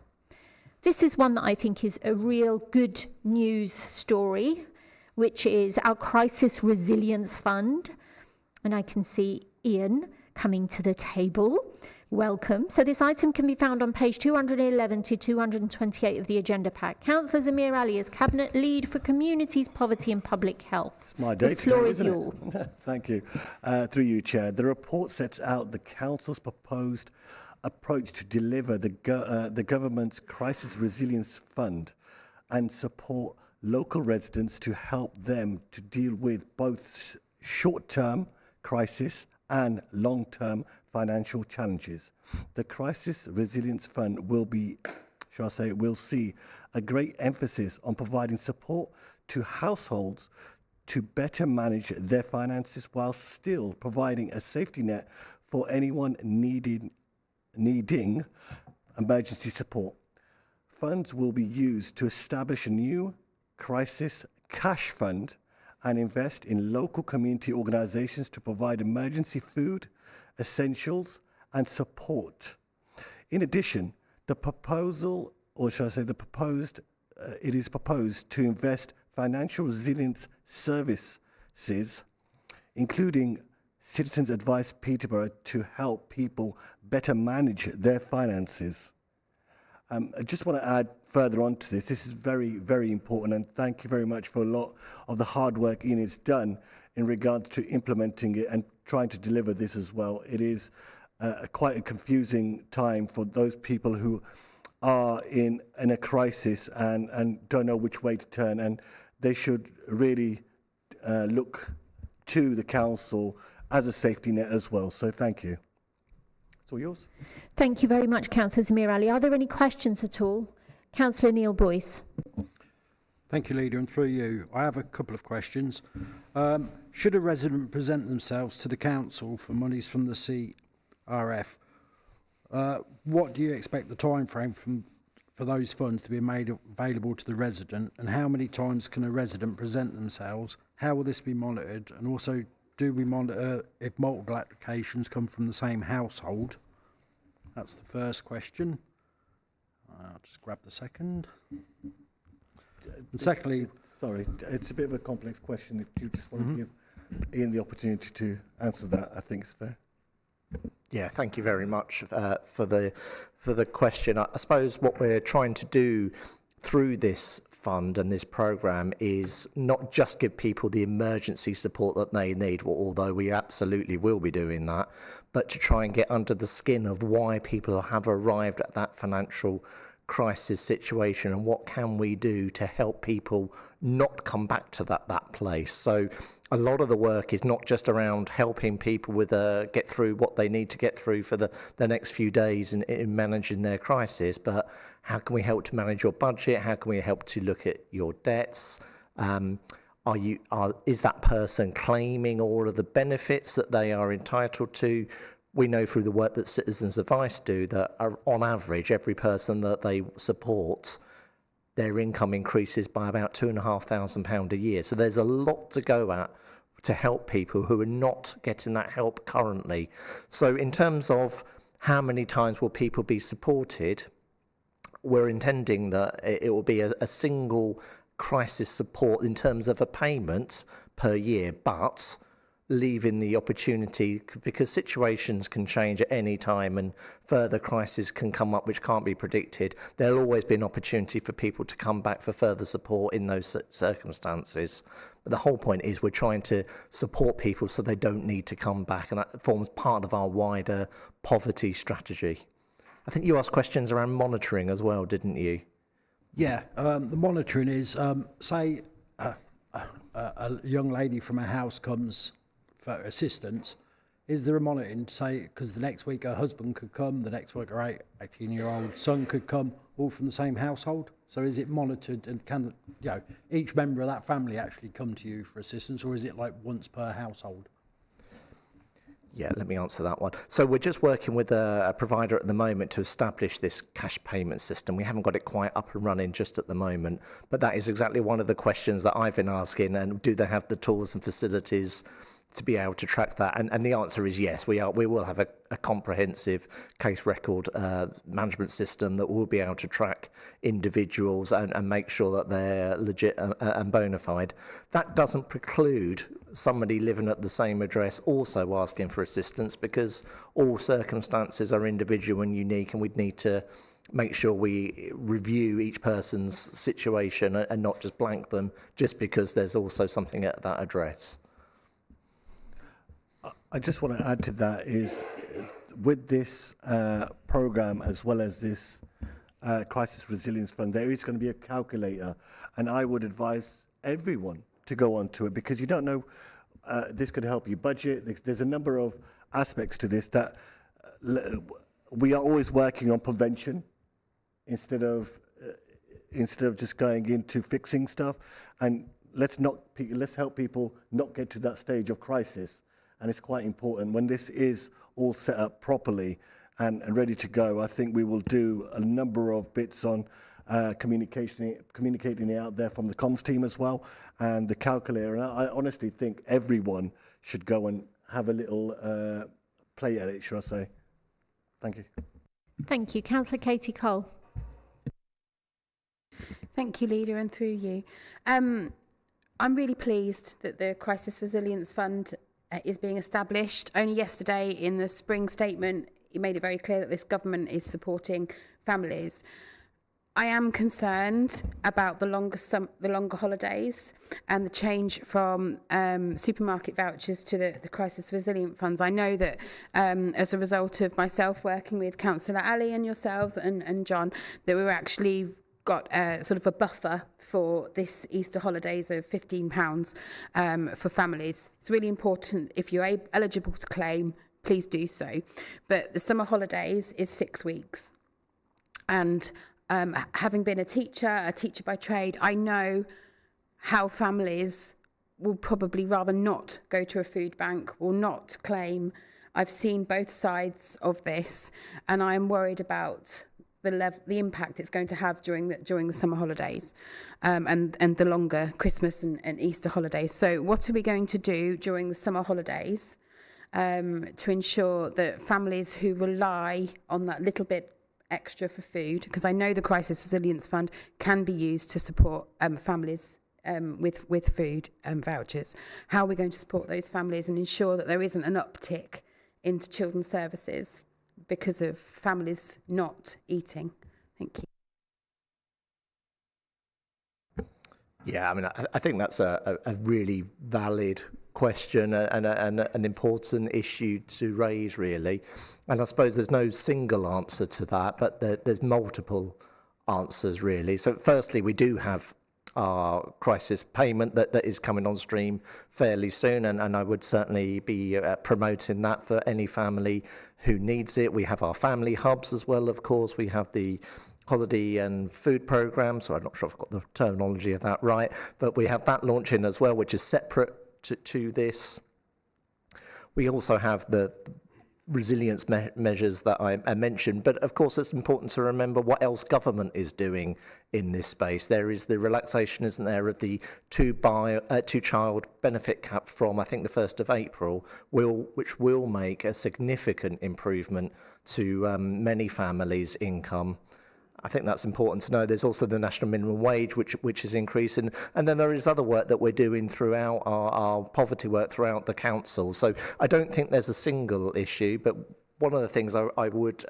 this is one that I think is a real good news story, which is our Crisis Resilience Fund. And I can see Ian coming to the table. Welcome. So this item can be found on page 211 to 228 of the agenda pack. Councillor Zamir Ali as Cabinet Lead for Communities, Poverty and Public Health. It's my day the floor today, is isn't yours. it? Thank you. Through you, Chair. The report sets out the Council's proposed approach to deliver the government's Crisis Resilience Fund and support local residents to help them to deal with both short-term crisis and long-term financial challenges. The Crisis Resilience Fund will see a great emphasis on providing support to households to better manage their finances while still providing a safety net for anyone needing emergency support. Funds will be used to establish a new crisis cash fund and invest in local community organisations to provide emergency food, essentials and support. In addition, the proposal or should I say the proposed, it is proposed to invest financial resilience services, including Citizens Advice Peterborough, to help people better manage their finances. I just want to add further on to this. This is very, very important, and thank you very much for a lot of the hard work Ian has done in regards to implementing it and trying to deliver this as well. It is quite a confusing time for those people who are in a crisis and don't know which way to turn, and they should really look to the council as a safety net as well. So thank you. It's all yours. Thank you very much, Councillor Zamir Ali. Are there any questions at all? Councillor Neil Boyce. Thank you, Leader, and through you, I have a couple of questions. Should a resident present themselves to the council for monies from the CRF, what do you expect the time frame for those funds to be made available to the resident, and how many times can a resident present themselves? How will this be monitored? And also, do we monitor if multiple applications come from the same household? That's the first question. I'll just grab the second. And secondly, sorry, it's a bit of a complex question. If you just want to give Ian the opportunity to answer that, I think it's fair. Yeah, thank you very much for the question. I suppose what we're trying to do through this fund and this programme is not just give people the emergency support that they need, although we absolutely will be doing that, but to try and get under the skin of why people have arrived at that financial crisis situation and what can we do to help people not come back to that place. So a lot of the work is not just around helping people with get through what they need to get through for the next few days in managing their crisis, but how can we help to manage your budget? How can we help to look at your debts? Is that person claiming all of the benefits that they are entitled to? We know through the work that Citizens Advice do that on average, every person that they support, their income increases by about £2,500 a year. So there's a lot to go at to help people who are not getting that help currently. So in terms of how many times will people be supported, we're intending that it will be a single crisis support in terms of a payment per year, but leaving the opportunity, because situations can change at any time and further crises can come up which can't be predicted. There'll always be an opportunity for people to come back for further support in those circumstances. But the whole point is we're trying to support people so they don't need to come back, and that forms part of our wider poverty strategy. I think you asked questions around monitoring as well, didn't you? yeah, the monitoring is, say a young lady from a house comes for assistance, is there a monitoring, say, because the next week her husband could come, the next week her 18-year-old son could come, all from the same household? So is it monitored, and can each member of that family actually come to you for assistance, or is it like once per household? Yeah, let me answer that one. So we're just working with a provider at the moment to establish this cash payment system. We haven't got it quite up and running just at the moment, but that is exactly one of the questions that I've been asking, and do they have the tools and facilities to be able to track that? And the answer is yes, we will have a comprehensive case record management system that will be able to track individuals and make sure that they're legit and bona fide. That doesn't preclude somebody living at the same address also asking for assistance, because all circumstances are individual and unique, and we'd need to make sure we review each person's situation and not just blank them just because there's also something at that address. I just want to add to that is, with this programme as well as this Crisis Resilience Fund, there is going to be a calculator, and I would advise everyone to go onto it, because you don't know, this could help you budget. There's a number of aspects to this that we are always working on prevention instead of just going into fixing stuff, and let's help people not get to that stage of crisis. And it's quite important when this is all set up properly and ready to go. I think we will do a number of bits on communicating it out there from the comms team as well, and the calculator. And I honestly think everyone should go and have a little play at it, should I say. Thank you. Thank you. Councillor Katie Cole. Thank you, Leader, and through you. I'm really pleased that the Crisis Resilience Fund is being established. Only yesterday in the spring statement, you made it very clear that this government is supporting families. I am concerned about the longer holidays and the change from supermarket vouchers to the Crisis Resilient Funds. I know that as a result of myself working with Councillor Ali and yourselves and John, that we've actually got sort of a buffer for this Easter holidays of £15 for families. It's really important, if you're eligible to claim, please do so. But the summer holidays is 6 weeks. And having been a teacher by trade, I know how families will probably rather not go to a food bank, will not claim. I've seen both sides of this, and I'm worried about the impact it's going to have during the summer holidays and the longer Christmas and Easter holidays. So what are we going to do during the summer holidays to ensure that families who rely on that little bit extra for food, because I know the Crisis Resilience Fund can be used to support families with food vouchers. How are we going to support those families and ensure that there isn't an uptick into children's services because of families not eating? Thank you. Yeah, I mean, I think that's a really valid question and an important issue to raise, really. And I suppose there's no single answer to that, but there's multiple answers, really. So firstly, we do have our crisis payment that is coming on stream fairly soon, and I would certainly be promoting that for any family who needs it. We have our family hubs as well, of course. We have the holiday and food programme, so I'm not sure if I've got the terminology of that right, but we have that launching as well, which is separate to this. We also have the resilience measures that I mentioned, but of course it's important to remember what else government is doing in this space. There is the relaxation, isn't there, of the two-child benefit cap from, I think, the 1st of April, which will make a significant improvement to many families' income. I think that's important to know. There's also the national minimum wage, which is increasing. And then there is other work that we're doing throughout our poverty work throughout the council. So I don't think there's a single issue, but one of the things I would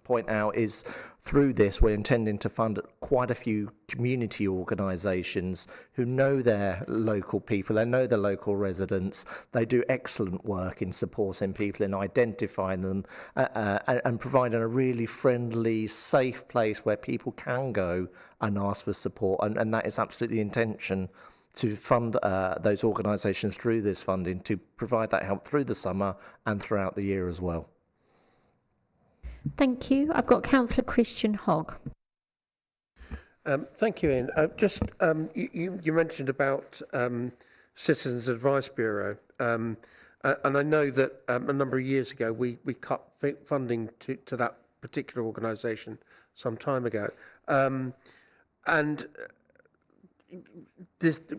point out is through this, we're intending to fund quite a few community organisations who know their local people, they know their local residents, they do excellent work in supporting people, in identifying them and providing a really friendly, safe place where people can go and ask for support. And that is absolutely the intention, to fund those organisations through this funding, to provide that help through the summer and throughout the year as well. Thank you. I've got Councillor Christian Hogg. Thank you, Ian. You mentioned about Citizens Advice Bureau, and I know that a number of years ago we cut funding to that particular organisation some time ago, and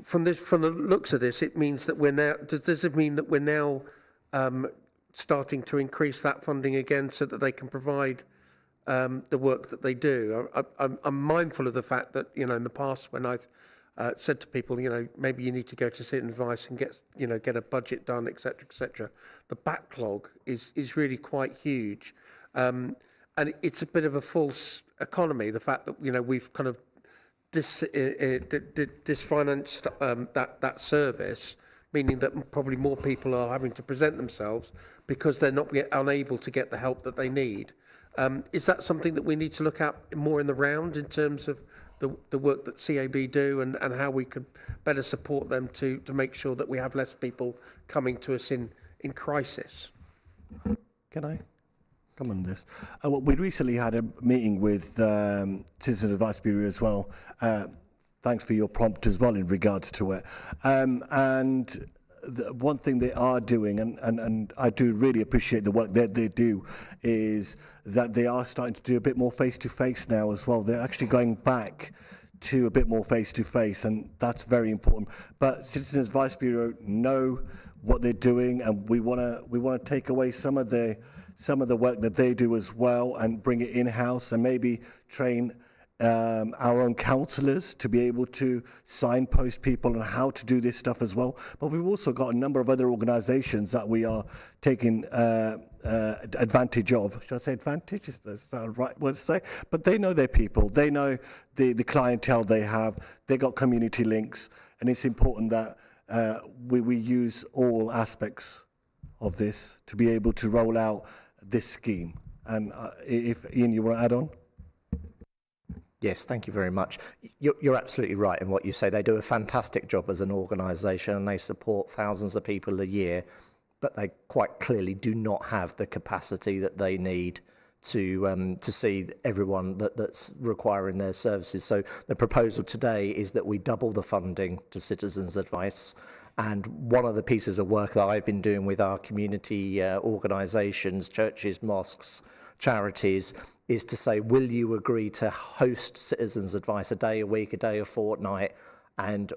from the looks of this, it means that we're now. Does it mean that we're now starting to increase that funding again so that they can provide the work that they do? I'm mindful of the fact that, in the past when I've said to people, maybe you need to go to Citizen Advice and get a budget done, etc., the backlog is really quite huge, and it's a bit of a false economy. The fact that we've kind of disfinanced that service, meaning that probably more people are having to present themselves because they're not unable to get the help that they need. Is that something that we need to look at more in the round in terms of the work that CAB do and how we could better support them to make sure that we have less people coming to us in crisis? Can I come on this? We recently had a meeting with Citizen Advice Bureau as well. Thanks for your prompt as well in regards to it. And the one thing they are doing, and I do really appreciate the work that they do, is that they are starting to do a bit more face-to-face now as well. They're actually going back to a bit more face-to-face, and that's very important. But Citizen Advice Bureau know what they're doing, and we want to take away some of the work that they do as well and bring it in-house and maybe train our own councillors to be able to signpost people on how to do this stuff as well. But we've also got a number of other organisations that we are taking advantage of. Should I say advantage? That's not the right word to say. But they know their people. They know the clientele they have. They got community links. And it's important that we use all aspects of this to be able to roll out this scheme. And if Ian, you want to add on? Yes, thank you very much. You're absolutely right in what you say. They do a fantastic job as an organisation and they support thousands of people a year, but they quite clearly do not have the capacity that they need to see everyone that's requiring their services. So the proposal today is that we double the funding to Citizens Advice. And one of the pieces of work that I've been doing with our community organisations, churches, mosques, charities, is to say, will you agree to host Citizens Advice a day a week, a day a fortnight, and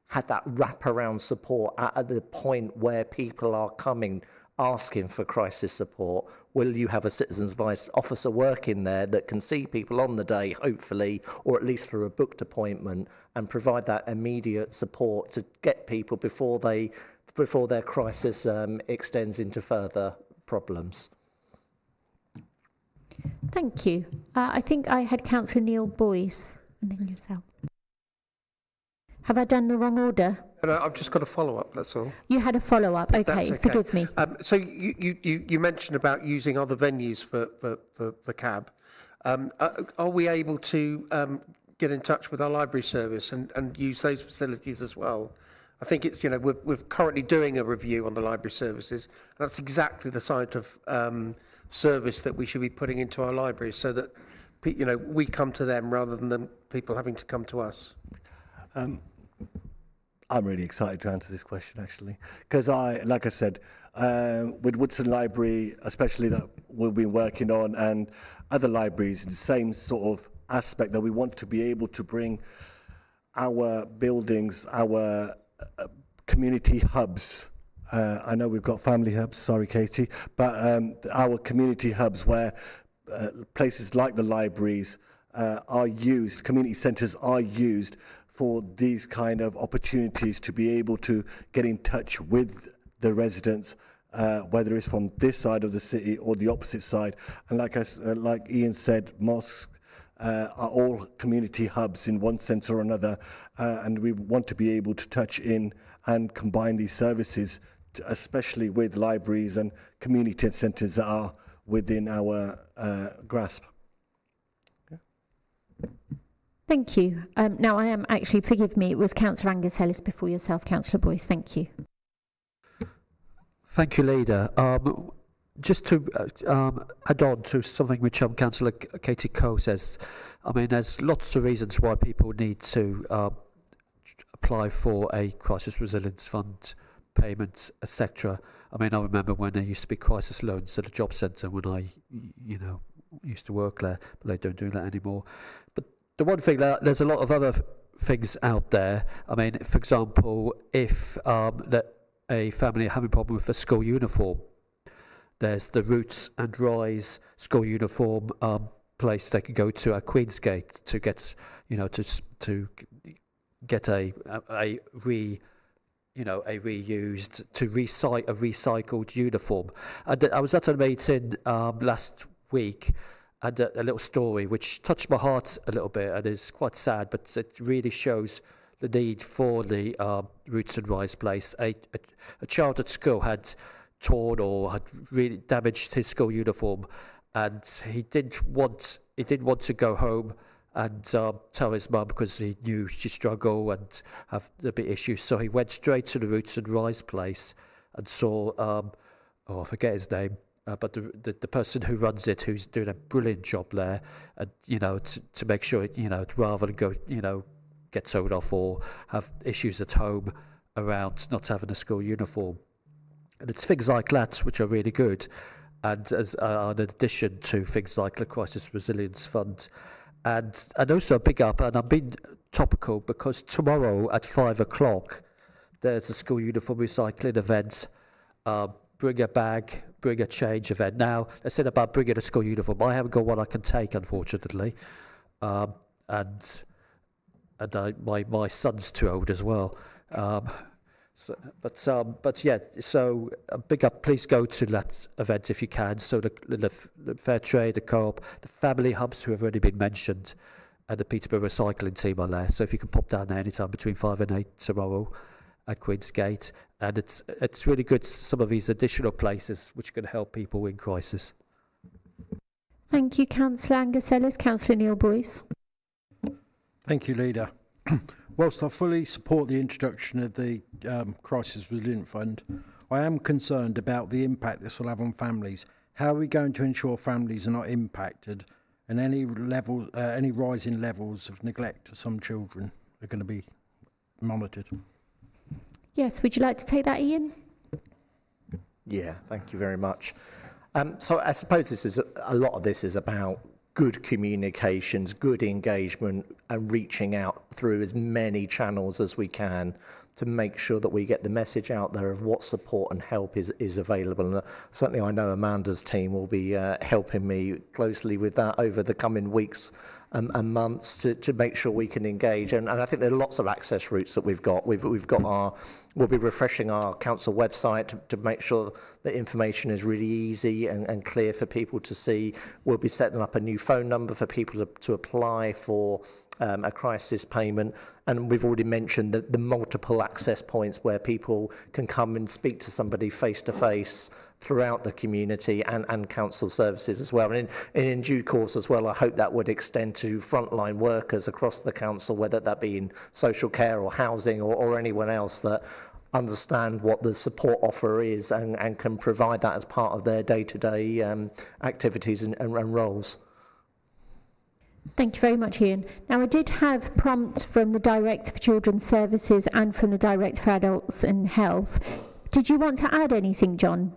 have that wraparound support at the point where people are coming asking for crisis support? Will you have a Citizens Advice officer working there that can see people on the day, hopefully, or at least through a booked appointment, and provide that immediate support to get people before their crisis extends into further problems? Thank you. I think I had Councillor Neil Boyce and then yourself. Have I done the wrong order? No, I've just got a follow-up, that's all. You had a follow-up. That's Okay, forgive me. So you mentioned about using other venues for CAB. Are we able to get in touch with our library service and use those facilities as well? I think it's, we're currently doing a review on the library services. And that's exactly the sort of service that we should be putting into our libraries so that, we come to them rather than people having to come to us. I'm really excited to answer this question, actually, because like I said, with Woodson Library, especially that we've been working on, and other libraries, the same sort of aspect that we want to be able to bring our buildings, our community hubs. I know we've got family hubs, sorry, Katie, but our community hubs where places like the libraries are used, community centres are used for these kind of opportunities to be able to get in touch with the residents, whether it's from this side of the city or the opposite side. And like Ian said, mosques are all community hubs in one sense or another, and we want to be able to touch in and combine these services, especially with libraries and community centres that are within our grasp. Thank you. Now, I am actually, forgive me, it was Councillor Angus Ellis before yourself, Councillor Boyce. Thank you. Thank you, Leader. Just to add on to something which Councillor Katie Coe says, I mean, there's lots of reasons why people need to apply for a crisis resilience fund payment, etc. I mean, I remember when there used to be crisis loans at a job centre when I, used to work there, but they don't do that anymore. But the one thing, there's a lot of other things out there. I mean, for example, if that a family are having a problem with a school uniform, there's the Roots and Rise school uniform place they can go to at Queensgate to get, to get a reused, to recite a recycled uniform. And I was at a meeting last week, and a little story which touched my heart a little bit, and it's quite sad, but it really shows the need for the Roots and Rise place. A child at school had torn or had really damaged his school uniform, and he didn't want to go home and tell his mum because he knew she'd struggle and have a bit issues. So he went straight to the Roots and Rise place and saw, I forget his name, but the person who runs it, who's doing a brilliant job there, and to make sure it, rather than go, get told off or have issues at home around not having a school uniform. And it's things like that which are really good, and as in addition to things like the Crisis Resilience Fund. And also a big up, and I'm being topical because tomorrow at 5 o'clock there's a school uniform recycling event. Bring a bag, bring a change event. Now, they said about bringing a school uniform. I haven't got one I can take, unfortunately. and my son's too old as well. But yeah, so a big up. Please go to that event if you can. So the Fair Trade, the Co-op, the family hubs who have already been mentioned, and the Peterborough Recycling team are there. So if you can pop down there anytime between 5 and 8 tomorrow at Queen's Gate, and it's really good. Some of these additional places which can help people in crisis. Thank you, Councillor Angus Ellis. Councillor Neil Boyce. Thank you, Leader. Whilst I fully support the introduction of the Crisis Resilient Fund, I am concerned about the impact this will have on families. How are we going to ensure families are not impacted, and any rising levels of neglect to some children are going to be monitored? Yes, would you like to take that, Ian? Yeah, thank you very much. So I suppose a lot of this is about good communications, good engagement, and reaching out through as many channels as we can to make sure that we get the message out there of what support and help is available. And certainly I know Amanda's team will be helping me closely with that over the coming weeks and months to make sure we can engage. And I think there are lots of access routes that we've got. We'll be refreshing our council website to make sure that information is really easy and clear for people to see. We'll be setting up a new phone number for people to apply for a crisis payment. And we've already mentioned the multiple access points where people can come and speak to somebody face to face throughout the community and council services as well. And in due course as well, I hope that would extend to frontline workers across the council, whether that be in social care or housing or anyone else that understand what the support offer is and can provide that as part of their day-to-day activities and roles. Thank you very much, Ian. Now, I did have prompts from the Director for Children's Services and from the Director for Adults and Health. Did you want to add anything, John?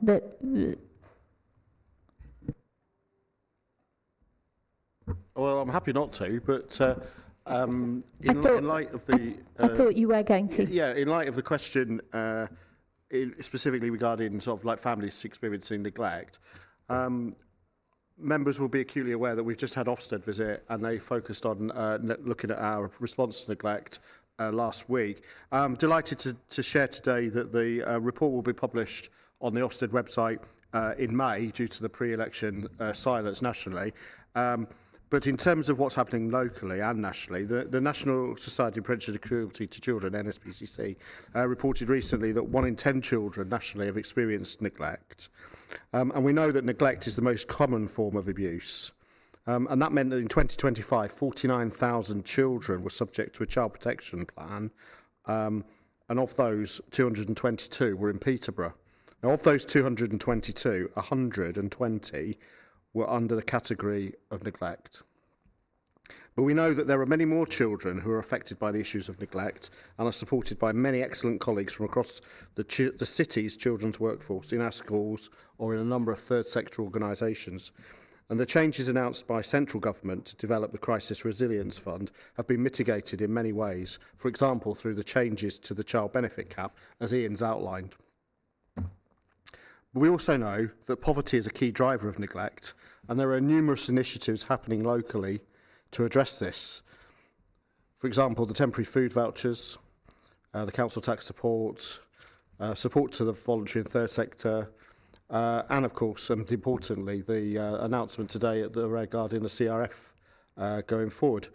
Well, I'm happy not to, but in light of the... I thought you were going to. Yeah, in light of the question specifically regarding sort of like families experiencing neglect, members will be acutely aware that we've just had Ofsted visit and they focused on looking at our response to neglect last week. I'm delighted to share today that the report will be published on the Ofsted website in May due to the pre-election silence nationally. But in terms of what's happening locally and nationally, the National Society of Prevention of Cruelty to Children, NSPCC, reported recently that 1 in 10 children nationally have experienced neglect. And we know that neglect is the most common form of abuse. And that meant that in 2025, 49,000 children were subject to a child protection plan. And of those, 222 were in Peterborough. Now, of those 222, 120 were under the category of neglect. But we know that there are many more children who are affected by the issues of neglect and are supported by many excellent colleagues from across the city's children's workforce, in our schools or in a number of third sector organisations. And the changes announced by central government to develop the Crisis Resilience Fund have been mitigated in many ways, for example, through the changes to the child benefit cap, as Ian's outlined. But we also know that poverty is a key driver of neglect, and there are numerous initiatives happening locally to address this. For example, the temporary food vouchers, the council tax support, support to the voluntary and third sector, and of course, and importantly, the announcement today regarding the CRF going forward.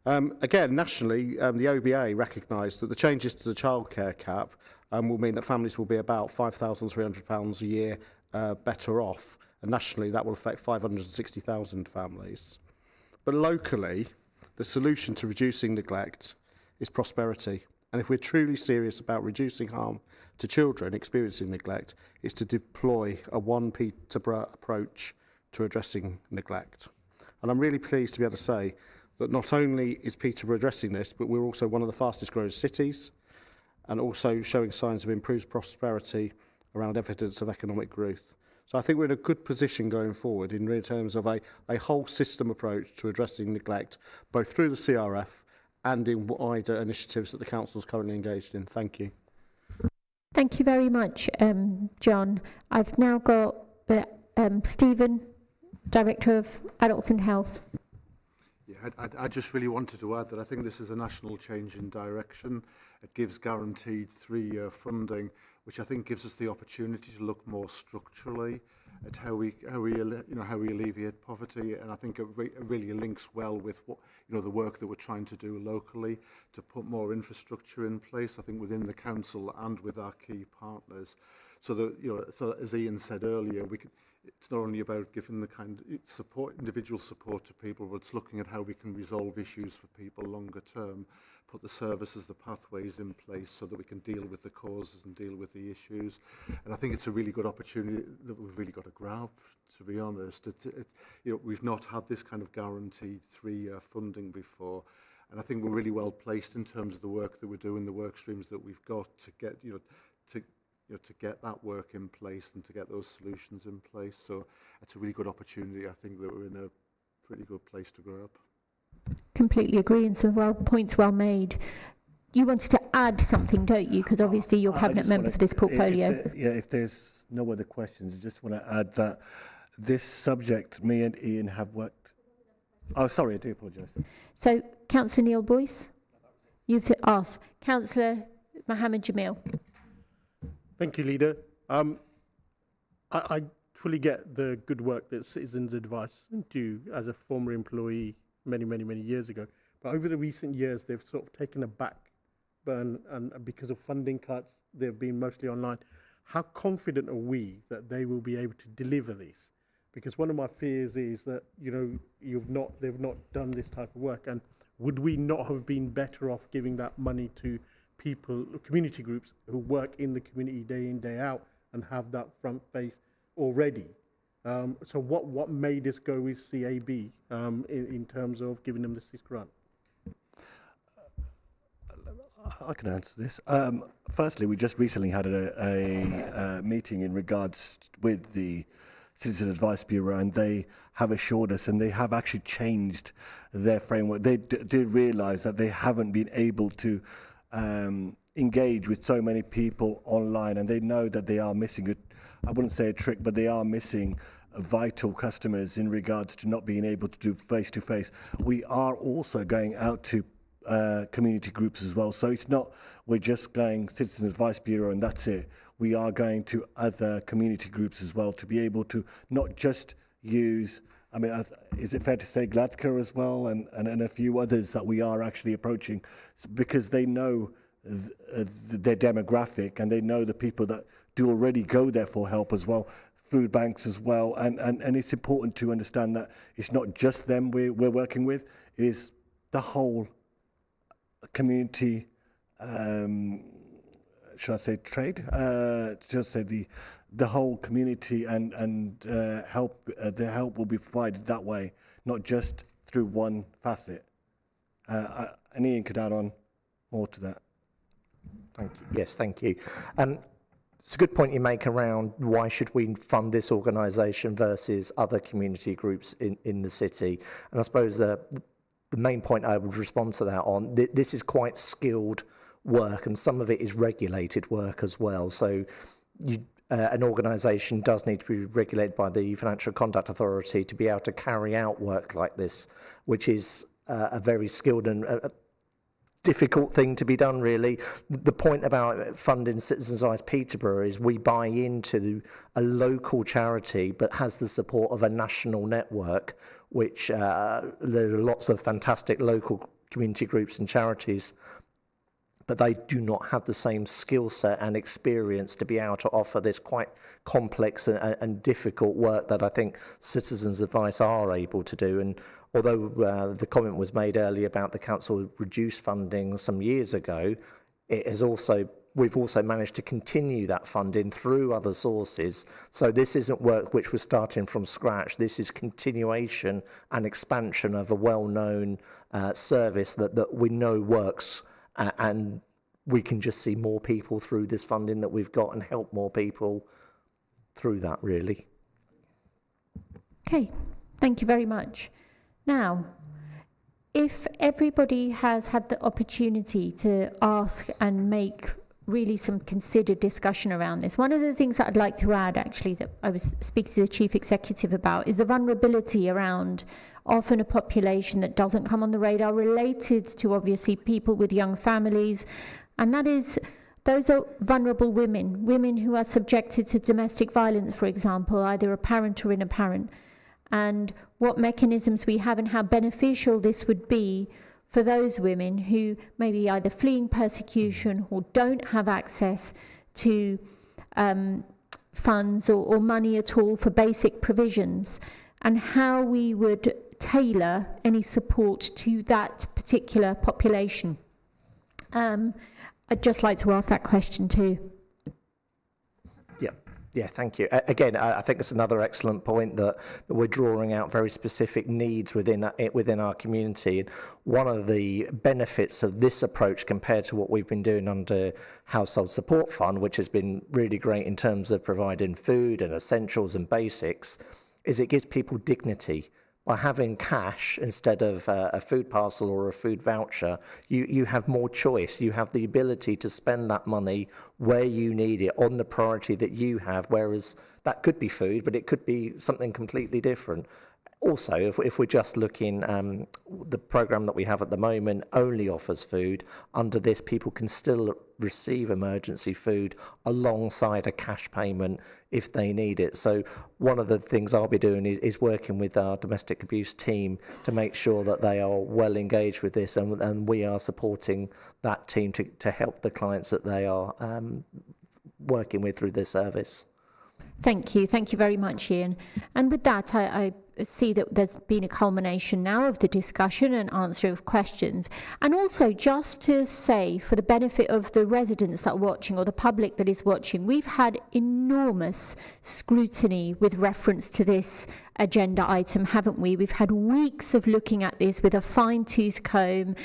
Again, nationally, the OBA recognised that the changes to the childcare cap will mean that families will be about £5,300 a year better off, and nationally that will affect 560,000 families. But locally, the solution to reducing neglect is prosperity. And if we're truly serious about reducing harm to children experiencing neglect, it's to deploy a one Peterborough approach to addressing neglect. And I'm really pleased to be able to say that not only is Peterborough addressing this, but we're also one of the fastest growing cities and also showing signs of improved prosperity around evidence of economic growth. So I think we're in a good position going forward in terms of a whole system approach to addressing neglect, both through the CRF and in wider initiatives that the council is currently engaged in. Thank you. Thank you very much, John. I've now got Stephen, Director of Adults and Health. Yeah, I just really wanted to add that I think this is a national change in direction. It gives guaranteed 3-year funding, which I think gives us the opportunity to look more structurally at how we alleviate poverty, and I think it really links well with what the work that we're trying to do locally to put more infrastructure in place. I think within the council and with our key partners, so that so as Ian said earlier, it's not only about giving the kind of support, individual support to people, but it's looking at how we can resolve issues for people longer term, put the services, the pathways in place so that we can deal with the causes and deal with the issues. And I think it's a really good opportunity that we've really got to grab, to be honest. We've not had this kind of guaranteed 3-year funding before. And I think we're really well placed in terms of the work that we're doing, the work streams that we've got to get, to get that work in place and to get those solutions in place. So it's a really good opportunity. I think that we're in a pretty good place to grab. Completely agree, and some points well made. You wanted to add something, don't you? Because obviously you're cabinet member for this portfolio. If there's no other questions, I just want to add that this subject, me and Ian have worked. Oh, sorry, I do apologise. So, Councillor Neil Boyce, you've asked. Councillor Mohammed Jamil. Thank you, Leader. I fully get the good work that Citizens Advice do as a former employee many years ago. But over the recent years, they've sort of taken a back burn, and because of funding cuts, they've been mostly online. How confident are we that they will be able to deliver this? Because one of my fears is that they've not done this type of work, and would we not have been better off giving that money to people, community groups who work in the community day in, day out, and have that front face already? So what made us go with CAB in terms of giving them the CIS grant? I can answer this. Firstly, we just recently had a meeting in regards with the Citizen Advice Bureau, and they have assured us, and they have actually changed their framework. They did realise that they haven't been able to engage with so many people online, and they know that they are missing I wouldn't say a trick, but they are missing vital customers in regards to not being able to do face-to-face. We are also going out to community groups as well. So it's not, we're just going Citizen Advice Bureau and that's it. We are going to other community groups as well to be able to not just use, I mean, is it fair to say Gladcar as well and a few others that we are actually approaching, because they know their demographic and they know the people that do already go there for help as well, food banks as well, and it's important to understand that it's not just them we're working with, it is the whole community, should I say trade? Just say the whole community and help. The help will be provided that way, not just through one facet. And Ian could add on more to that. Thank you. Yes, thank you. It's a good point you make around why should we fund this organisation versus other community groups in the city. And I suppose the main point I would respond to that on, this is quite skilled work and some of it is regulated work as well. So an organisation does need to be regulated by the Financial Conduct Authority to be able to carry out work like this, which is a very skilled and difficult thing to be done, really. The point about funding Citizens Advice Peterborough is we buy into a local charity but has the support of a national network, which there are lots of fantastic local community groups and charities, but they do not have the same skill set and experience to be able to offer this quite complex and difficult work that I think Citizens Advice are able to do. And although the comment was made earlier about the council reduced funding some years ago, we've also managed to continue that funding through other sources. So this isn't work which was starting from scratch. This is continuation and expansion of a well-known service that we know works, and we can just see more people through this funding that we've got and help more people through that, really. Okay, thank you very much. Now, if everybody has had the opportunity to ask and make really some considered discussion around this. One of the things that I'd like to add, actually, that I was speaking to the Chief Executive about, is the vulnerability around often a population that doesn't come on the radar, related to obviously people with young families, and that is those are vulnerable women, women who are subjected to domestic violence, for example, either apparent or inapparent, and what mechanisms we have and how beneficial this would be for those women who may be either fleeing persecution or don't have access to funds or money at all for basic provisions, and how we would tailor any support to that particular population. I'd just like to ask that question too. Yeah, thank you. Again, I think it's another excellent point that we're drawing out very specific needs within our community. And one of the benefits of this approach compared to what we've been doing under Household Support Fund, which has been really great in terms of providing food and essentials and basics, is it gives people dignity. By having cash instead of a food parcel or a food voucher, you have more choice. You have the ability to spend that money where you need it, on the priority that you have, whereas that could be food, but it could be something completely different. Also, if we're just looking, the programme that we have at the moment only offers food. Under this, people can still receive emergency food alongside a cash payment if they need it. So one of the things I'll be doing is working with our domestic abuse team to make sure that they are well engaged with this, and we are supporting that team to help the clients that they are working with through this service. Thank you very much, Ian. And with that, I see that there's been a culmination now of the discussion and answer of questions. And also, just to say, for the benefit of the residents that are watching or the public that is watching, we've had enormous scrutiny with reference to this agenda item, haven't we? We've had weeks of looking at this with a fine-tooth comb,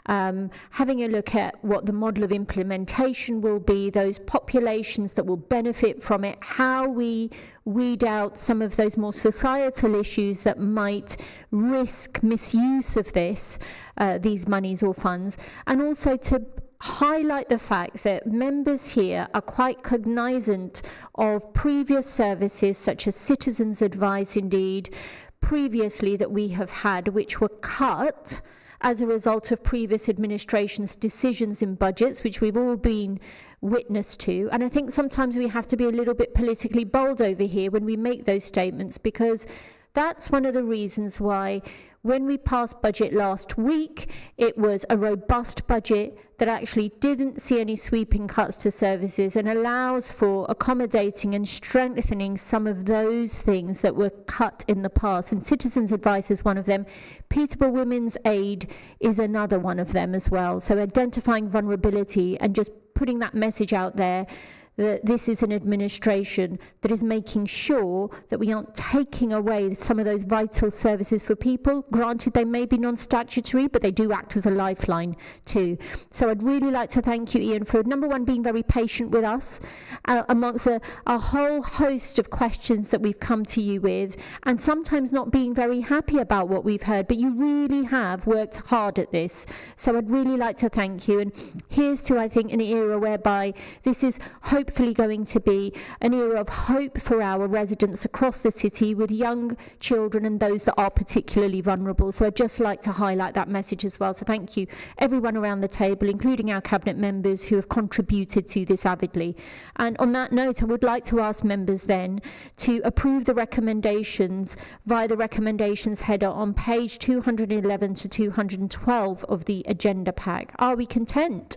having a look at what the model of implementation will be, those populations that will benefit from it, how we weed out some of those more societal issues that might risk misuse of these monies or funds, and also to highlight the fact that members here are quite cognizant of previous services such as citizens' advice, indeed, previously that we have had, which were cut as a result of previous administrations' decisions in budgets, which we've all been witness to. And I think sometimes we have to be a little bit politically bold over here when we make those statements, because that's one of the reasons why when we passed budget last week, it was a robust budget that actually didn't see any sweeping cuts to services and allows for accommodating and strengthening some of those things that were cut in the past. And citizens' advice is one of them. Peterborough Women's Aid is another one of them as well. So identifying vulnerability and just putting that message out there that this is an administration that is making sure that we aren't taking away some of those vital services for people. Granted, they may be non-statutory, but they do act as a lifeline too. So I'd really like to thank you, Ian, for number one, being very patient with us amongst a whole host of questions that we've come to you with, and sometimes not being very happy about what we've heard, but you really have worked hard at this. So I'd really like to thank you. And here's to, I think, an era whereby this is hopefully going to be an era of hope for our residents across the city, with young children and those that are particularly vulnerable. So I'd just like to highlight that message as well. So thank you everyone around the table, including our cabinet members who have contributed to this avidly. And on that note, I would like to ask members then to approve the recommendations via the recommendations header on page 211 to 212 of the agenda pack. Are we content?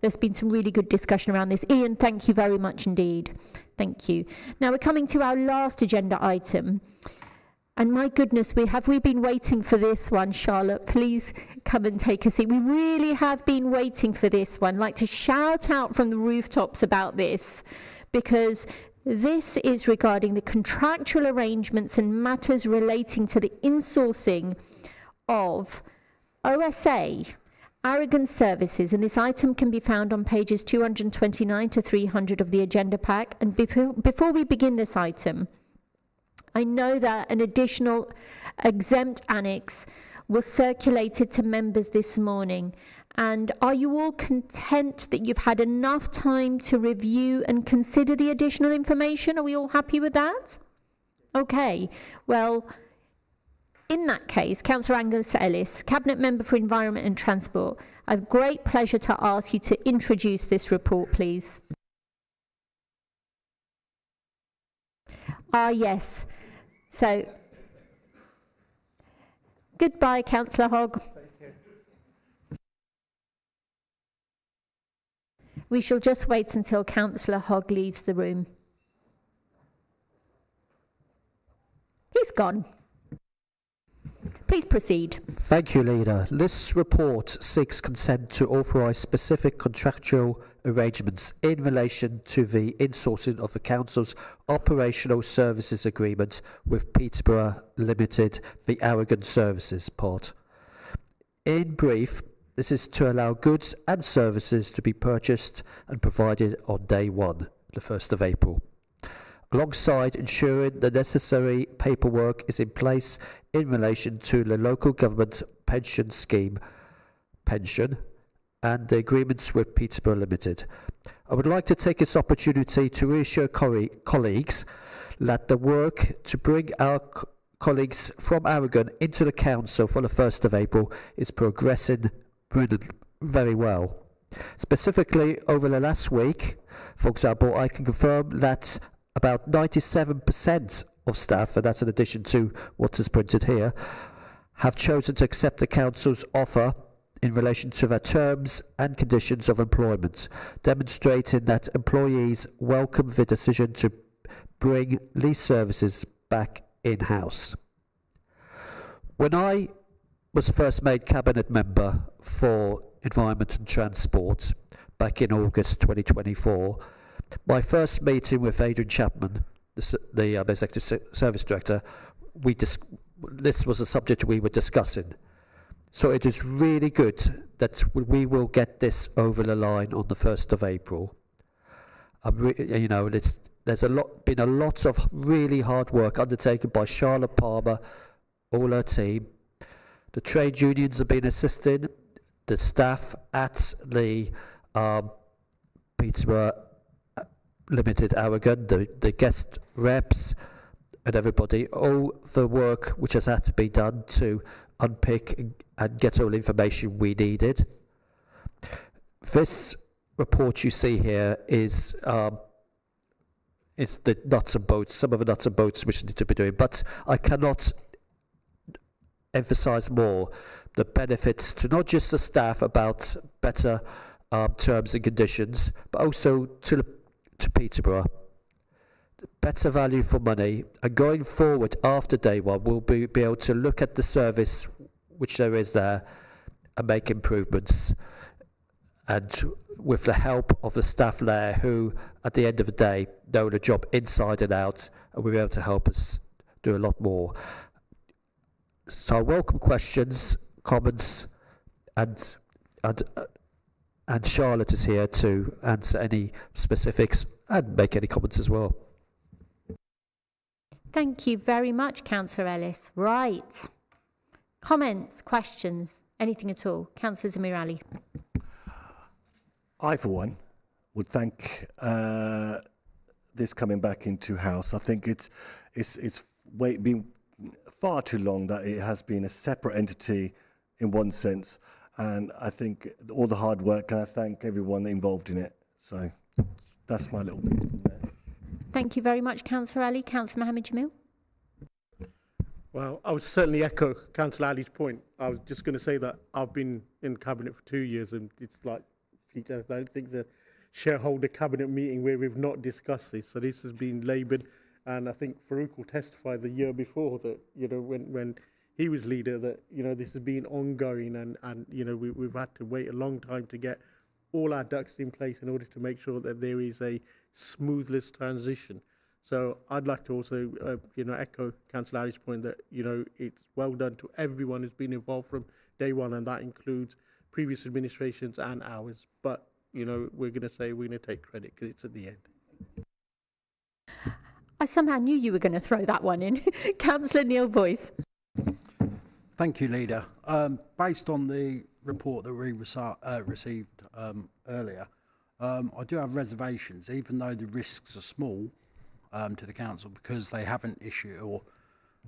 There's been some really good discussion around this. Ian, thank you very much indeed. Thank you. Now we're coming to our last agenda item. And my goodness, we've been waiting for this one. Charlotte, please come and take a seat. We really have been waiting for this one. I'd like to shout out from the rooftops about this, because this is regarding the contractual arrangements and matters relating to the insourcing of OSA, Aragon Services, and this item can be found on pages 229 to 300 of the agenda pack. And before we begin this item, I know that an additional exempt annex was circulated to members this morning, And are you all content that you've had enough time to review and consider the additional information? Are we all happy with that? Okay, well, in that case, Councillor Angus Ellis, Cabinet Member for Environment and Transport, I have great pleasure to ask you to introduce this report, please. Yes. So, goodbye, Councillor Hogg. We shall just wait until Councillor Hogg leaves the room. He's gone. Please proceed. Thank you, Leader. This report seeks consent to authorise specific contractual arrangements in relation to the insourcing of the Council's operational services agreement with Peterborough Limited, the Aragon Services part. In brief, this is to allow goods and services to be purchased and provided on day one, the 1st of April, alongside ensuring the necessary paperwork is in place in relation to the local government pension scheme pension and the agreements with Peterborough Limited. I would like to take this opportunity to reassure colleagues that the work to bring our colleagues from Aragon into the Council for the 1st of April is progressing very well. Specifically, over the last week, for example, I can confirm that about 97% of staff, and that's in addition to what is printed here, have chosen to accept the Council's offer in relation to their terms and conditions of employment, demonstrating that employees welcome the decision to bring these services back in-house. When I was first made Cabinet Member for Environment and Transport back in August 2024, my first meeting with Adrian Chapman, the Executive Service Director, this was a subject we were discussing. So it is really good that we will get this over the line on the 1st of April. There's been a lot of really hard work undertaken by Charlotte Palmer, all her team. The trade unions have been assisting, the staff at the Peterborough Limited Aragon, the guest reps and everybody, all the work which has had to be done to unpick and get all the information we needed. This report you see here is the nuts and bolts, some of the nuts and bolts which need to be doing, but I cannot emphasise more the benefits to not just the staff about better terms and conditions, but also to Peterborough. Better value for money, and going forward after day one, we'll be able to look at the service which there is there and make improvements. And with the help of the staff there who, at the end of the day, know the job inside and out, and will be able to help us do a lot more. So I welcome questions, comments, and Charlotte is here to answer any specifics and make any comments as well. Thank you very much, Councillor Ellis. Right. Comments, questions, anything at all? Councillor Zamir Ali. I, for one, would thank this coming back into house. I think it's been far too long that it has been a separate entity in one sense, and I think all the hard work, and I thank everyone involved in it. So that's my little bit from there. Thank you very much, Councillor Ali. Councillor Mohammed Jamil. Well, I would certainly echo Councillor Ali's point. I was just going to say that I've been in Cabinet for 2 years, and it's like, I don't think the shareholder Cabinet meeting where we've not discussed this. So this has been laboured, and I think Farouk will testify the year before that, when he was leader, that, this has been ongoing, and we've had to wait a long time to get all our ducks in place in order to make sure that there is a smoothless transition. So I'd like to also, echo Councillor Ali's point that, it's well done to everyone who's been involved from day one, and that includes previous administrations and ours. But, we're going to say we're going to take credit because it's at the end. I somehow knew you were going to throw that one in. Councillor Neil Boyce. Thank you, Leader. Based on the report that we received earlier, I do have reservations, even though the risks are small to the council, because they haven't issued, or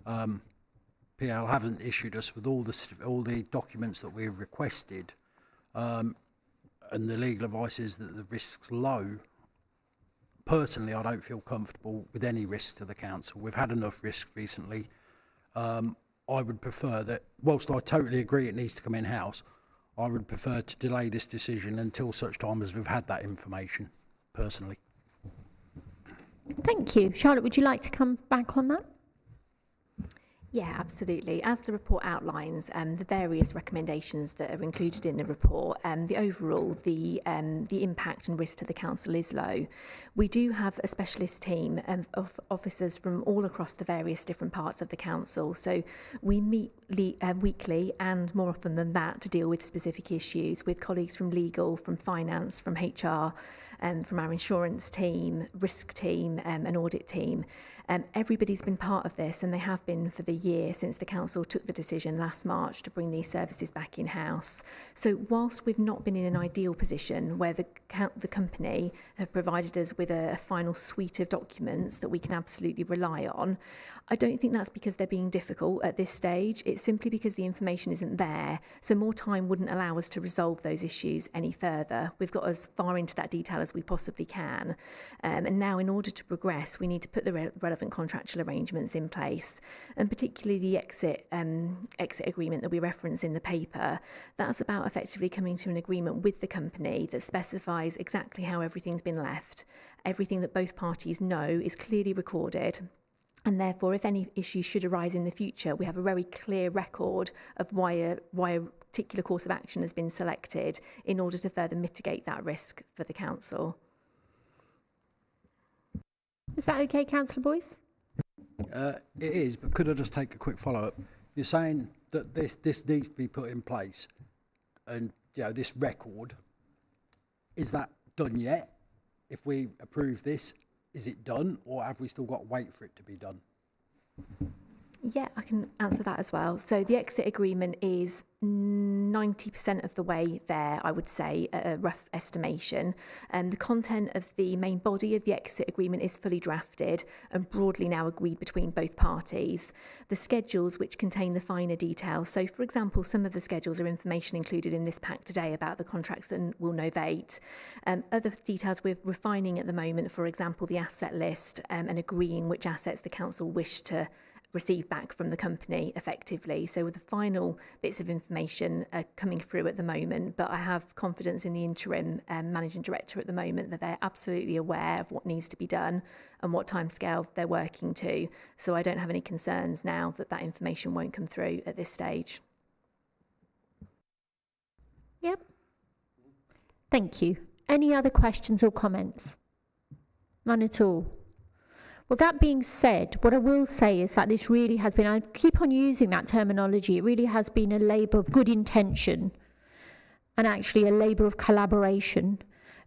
PL haven't issued us with all the documents that we've requested, and the legal advice is that the risk's low. Personally, I don't feel comfortable with any risk to the council. We've had enough risk recently. I would prefer that, whilst I totally agree it needs to come in-house, I would prefer to delay this decision until such time as we've had that information, personally. Thank you. Charlotte, would you like to come back on that? Yeah, absolutely. As the report outlines, the various recommendations that are included in the report, the overall, the impact and risk to the council is low. We do have a specialist team of officers from all across the various different parts of the council. So we meet weekly and more often than that to deal with specific issues with colleagues from legal, from finance, from HR, from our insurance team, risk team, and audit team. Everybody's been part of this, and they have been for the year since the council took the decision last March to bring these services back in-house. So whilst we've not been in an ideal position where the company have provided us with a final suite of documents that we can absolutely rely on, I don't think that's because they're being difficult at this stage. It's simply because the information isn't there. So more time wouldn't allow us to resolve those issues any further. We've got as far into that detail as we possibly can. And now in order to progress, we need to put the relevant contractual arrangements in place, and particularly the exit agreement that we reference in the paper. That's about effectively coming to an agreement with the company that specifies exactly how everything's been left. Everything that both parties know is clearly recorded, and therefore if any issues should arise in the future, we have a very clear record of why a particular course of action has been selected in order to further mitigate that risk for the council. Is that okay, Councillor Boyce? It is, but could I just take a quick follow-up? You're saying that this needs to be put in place, and this record, is that done yet? If we approve this, is it done, or have we still got to wait for it to be done? Yeah, I can answer that as well. So the exit agreement is 90% of the way there, I would say, at a rough estimation. The content of the main body of the exit agreement is fully drafted and broadly now agreed between both parties. The schedules, which contain the finer details, so for example, some of the schedules are information included in this pack today about the contracts that will novate. Other details we're refining at the moment, for example, the asset list and agreeing which assets the council wish to receive back from the company effectively. So with the final bits of information coming through at the moment, but I have confidence in the interim managing director at the moment that they're absolutely aware of what needs to be done and what timescale they're working to. So I don't have any concerns now that that information won't come through at this stage. Yep. Thank you. Any other questions or comments? None at all. Well, that being said, what I will say is that this really has been, I keep on using that terminology, it really has been a labour of good intention and actually a labour of collaboration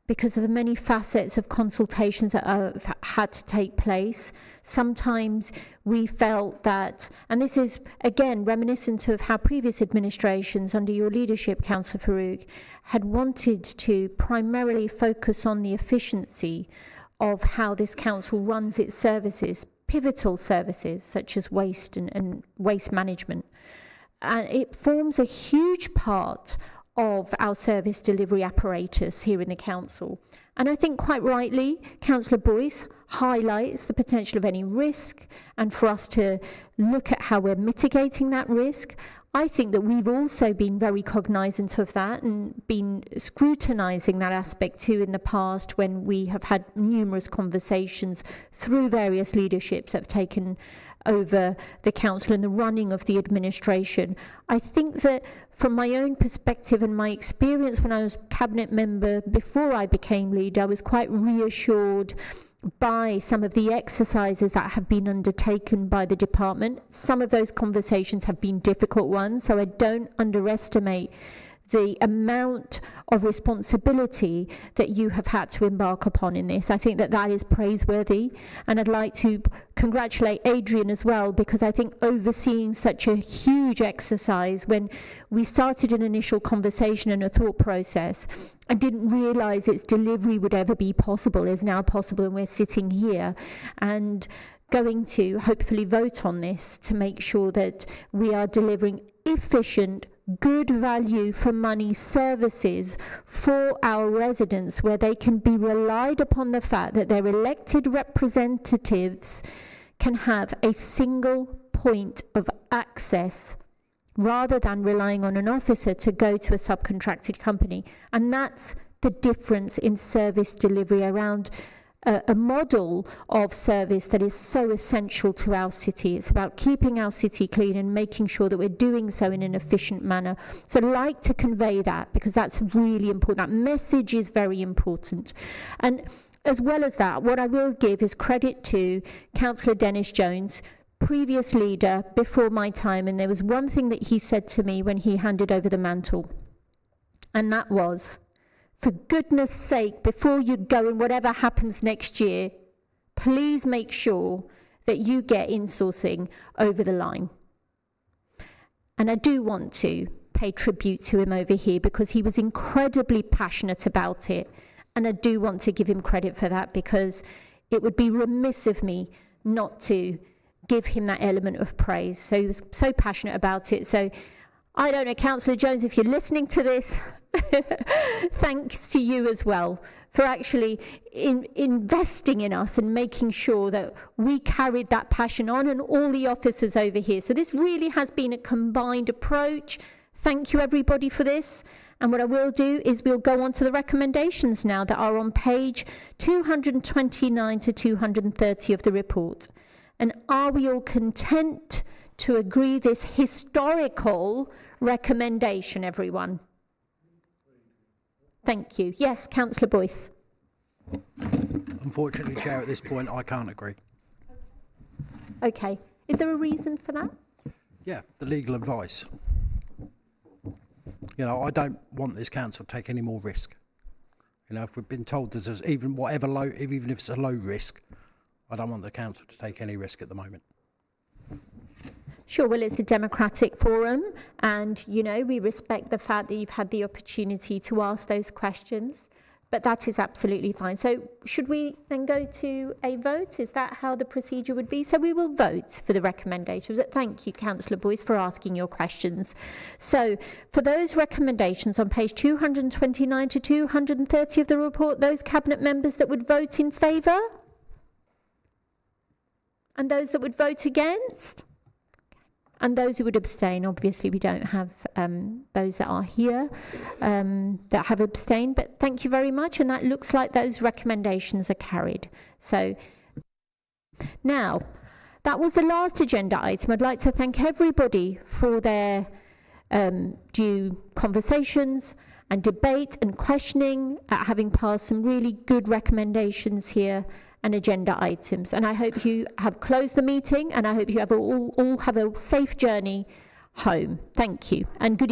because of the many facets of consultations that have had to take place. Sometimes we felt that, and this is again reminiscent of how previous administrations under your leadership, Councillor Farouk, had wanted to primarily focus on the efficiency of how this council runs its services, pivotal services such as waste and waste management. And it forms a huge part of our service delivery apparatus here in the council. And I think quite rightly, Councillor Boyce highlights the potential of any risk and for us to look at how we're mitigating that risk. I think that we've also been very cognizant of that and been scrutinising that aspect too in the past when we have had numerous conversations through various leaderships that have taken over the council and the running of the administration. I think that from my own perspective and my experience when I was cabinet member before I became leader, I was quite reassured by some of the exercises that have been undertaken by the department. Some of those conversations have been difficult ones, so I don't underestimate the amount of responsibility that you have had to embark upon in this. I think that that is praiseworthy, and I'd like to congratulate Adrian as well, because I think overseeing such a huge exercise, when we started an initial conversation and a thought process, I didn't realise its delivery would ever be possible, is now possible, and we're sitting here and going to hopefully vote on this to make sure that we are delivering efficient, good value for money services for our residents, where they can be relied upon the fact that their elected representatives can have a single point of access rather than relying on an officer to go to a subcontracted company. And that's the difference in service delivery around a model of service that is so essential to our city. It's about keeping our city clean and making sure that we're doing so in an efficient manner. So I'd like to convey that, because that's really important. That message is very important. And as well as that, what I will give is credit to Councillor Dennis Jones, previous leader before my time, and there was one thing that he said to me when he handed over the mantle, and that was, for goodness sake, before you go and whatever happens next year, please make sure that you get insourcing over the line. And I do want to pay tribute to him over here, because he was incredibly passionate about it. And I do want to give him credit for that, because it would be remiss of me not to give him that element of praise. So he was so passionate about it. So I don't know, Councillor Jones, if you're listening to this, thanks to you as well for actually investing in us and making sure that we carried that passion on, and all the officers over here. So this really has been a combined approach. Thank you, everybody, for this. And what I will do is we'll go on to the recommendations now that are on page 229 to 230 of the report. And are we all content to agree this historical recommendation, everyone? Thank you. Yes, Councillor Boyce. Unfortunately, Chair, at this point, I can't agree. Okay. Is there a reason for that? Yeah, the legal advice. You know, I don't want this council to take any more risk. You know, if we've been told there's even if it's a low risk, I don't want the council to take any risk at the moment. Sure, well, it's a democratic forum, and, you know, we respect the fact that you've had the opportunity to ask those questions, but that is absolutely fine. So should we then go to a vote? Is that how the procedure would be? So we will vote for the recommendations. Thank you, Councillor Boyce, for asking your questions. So for those recommendations on page 229 to 230 of the report, those cabinet members that would vote in favour? And those that would vote against? And those who would abstain. Obviously, we don't have those that are here that have abstained, but thank you very much. And that looks like those recommendations are carried. So now, that was the last agenda item. I'd like to thank everybody for their due conversations and debate and questioning, at having passed some really good recommendations here and agenda items. And I hope you have closed the meeting, and I hope you have all have a safe journey home. Thank you, and good evening.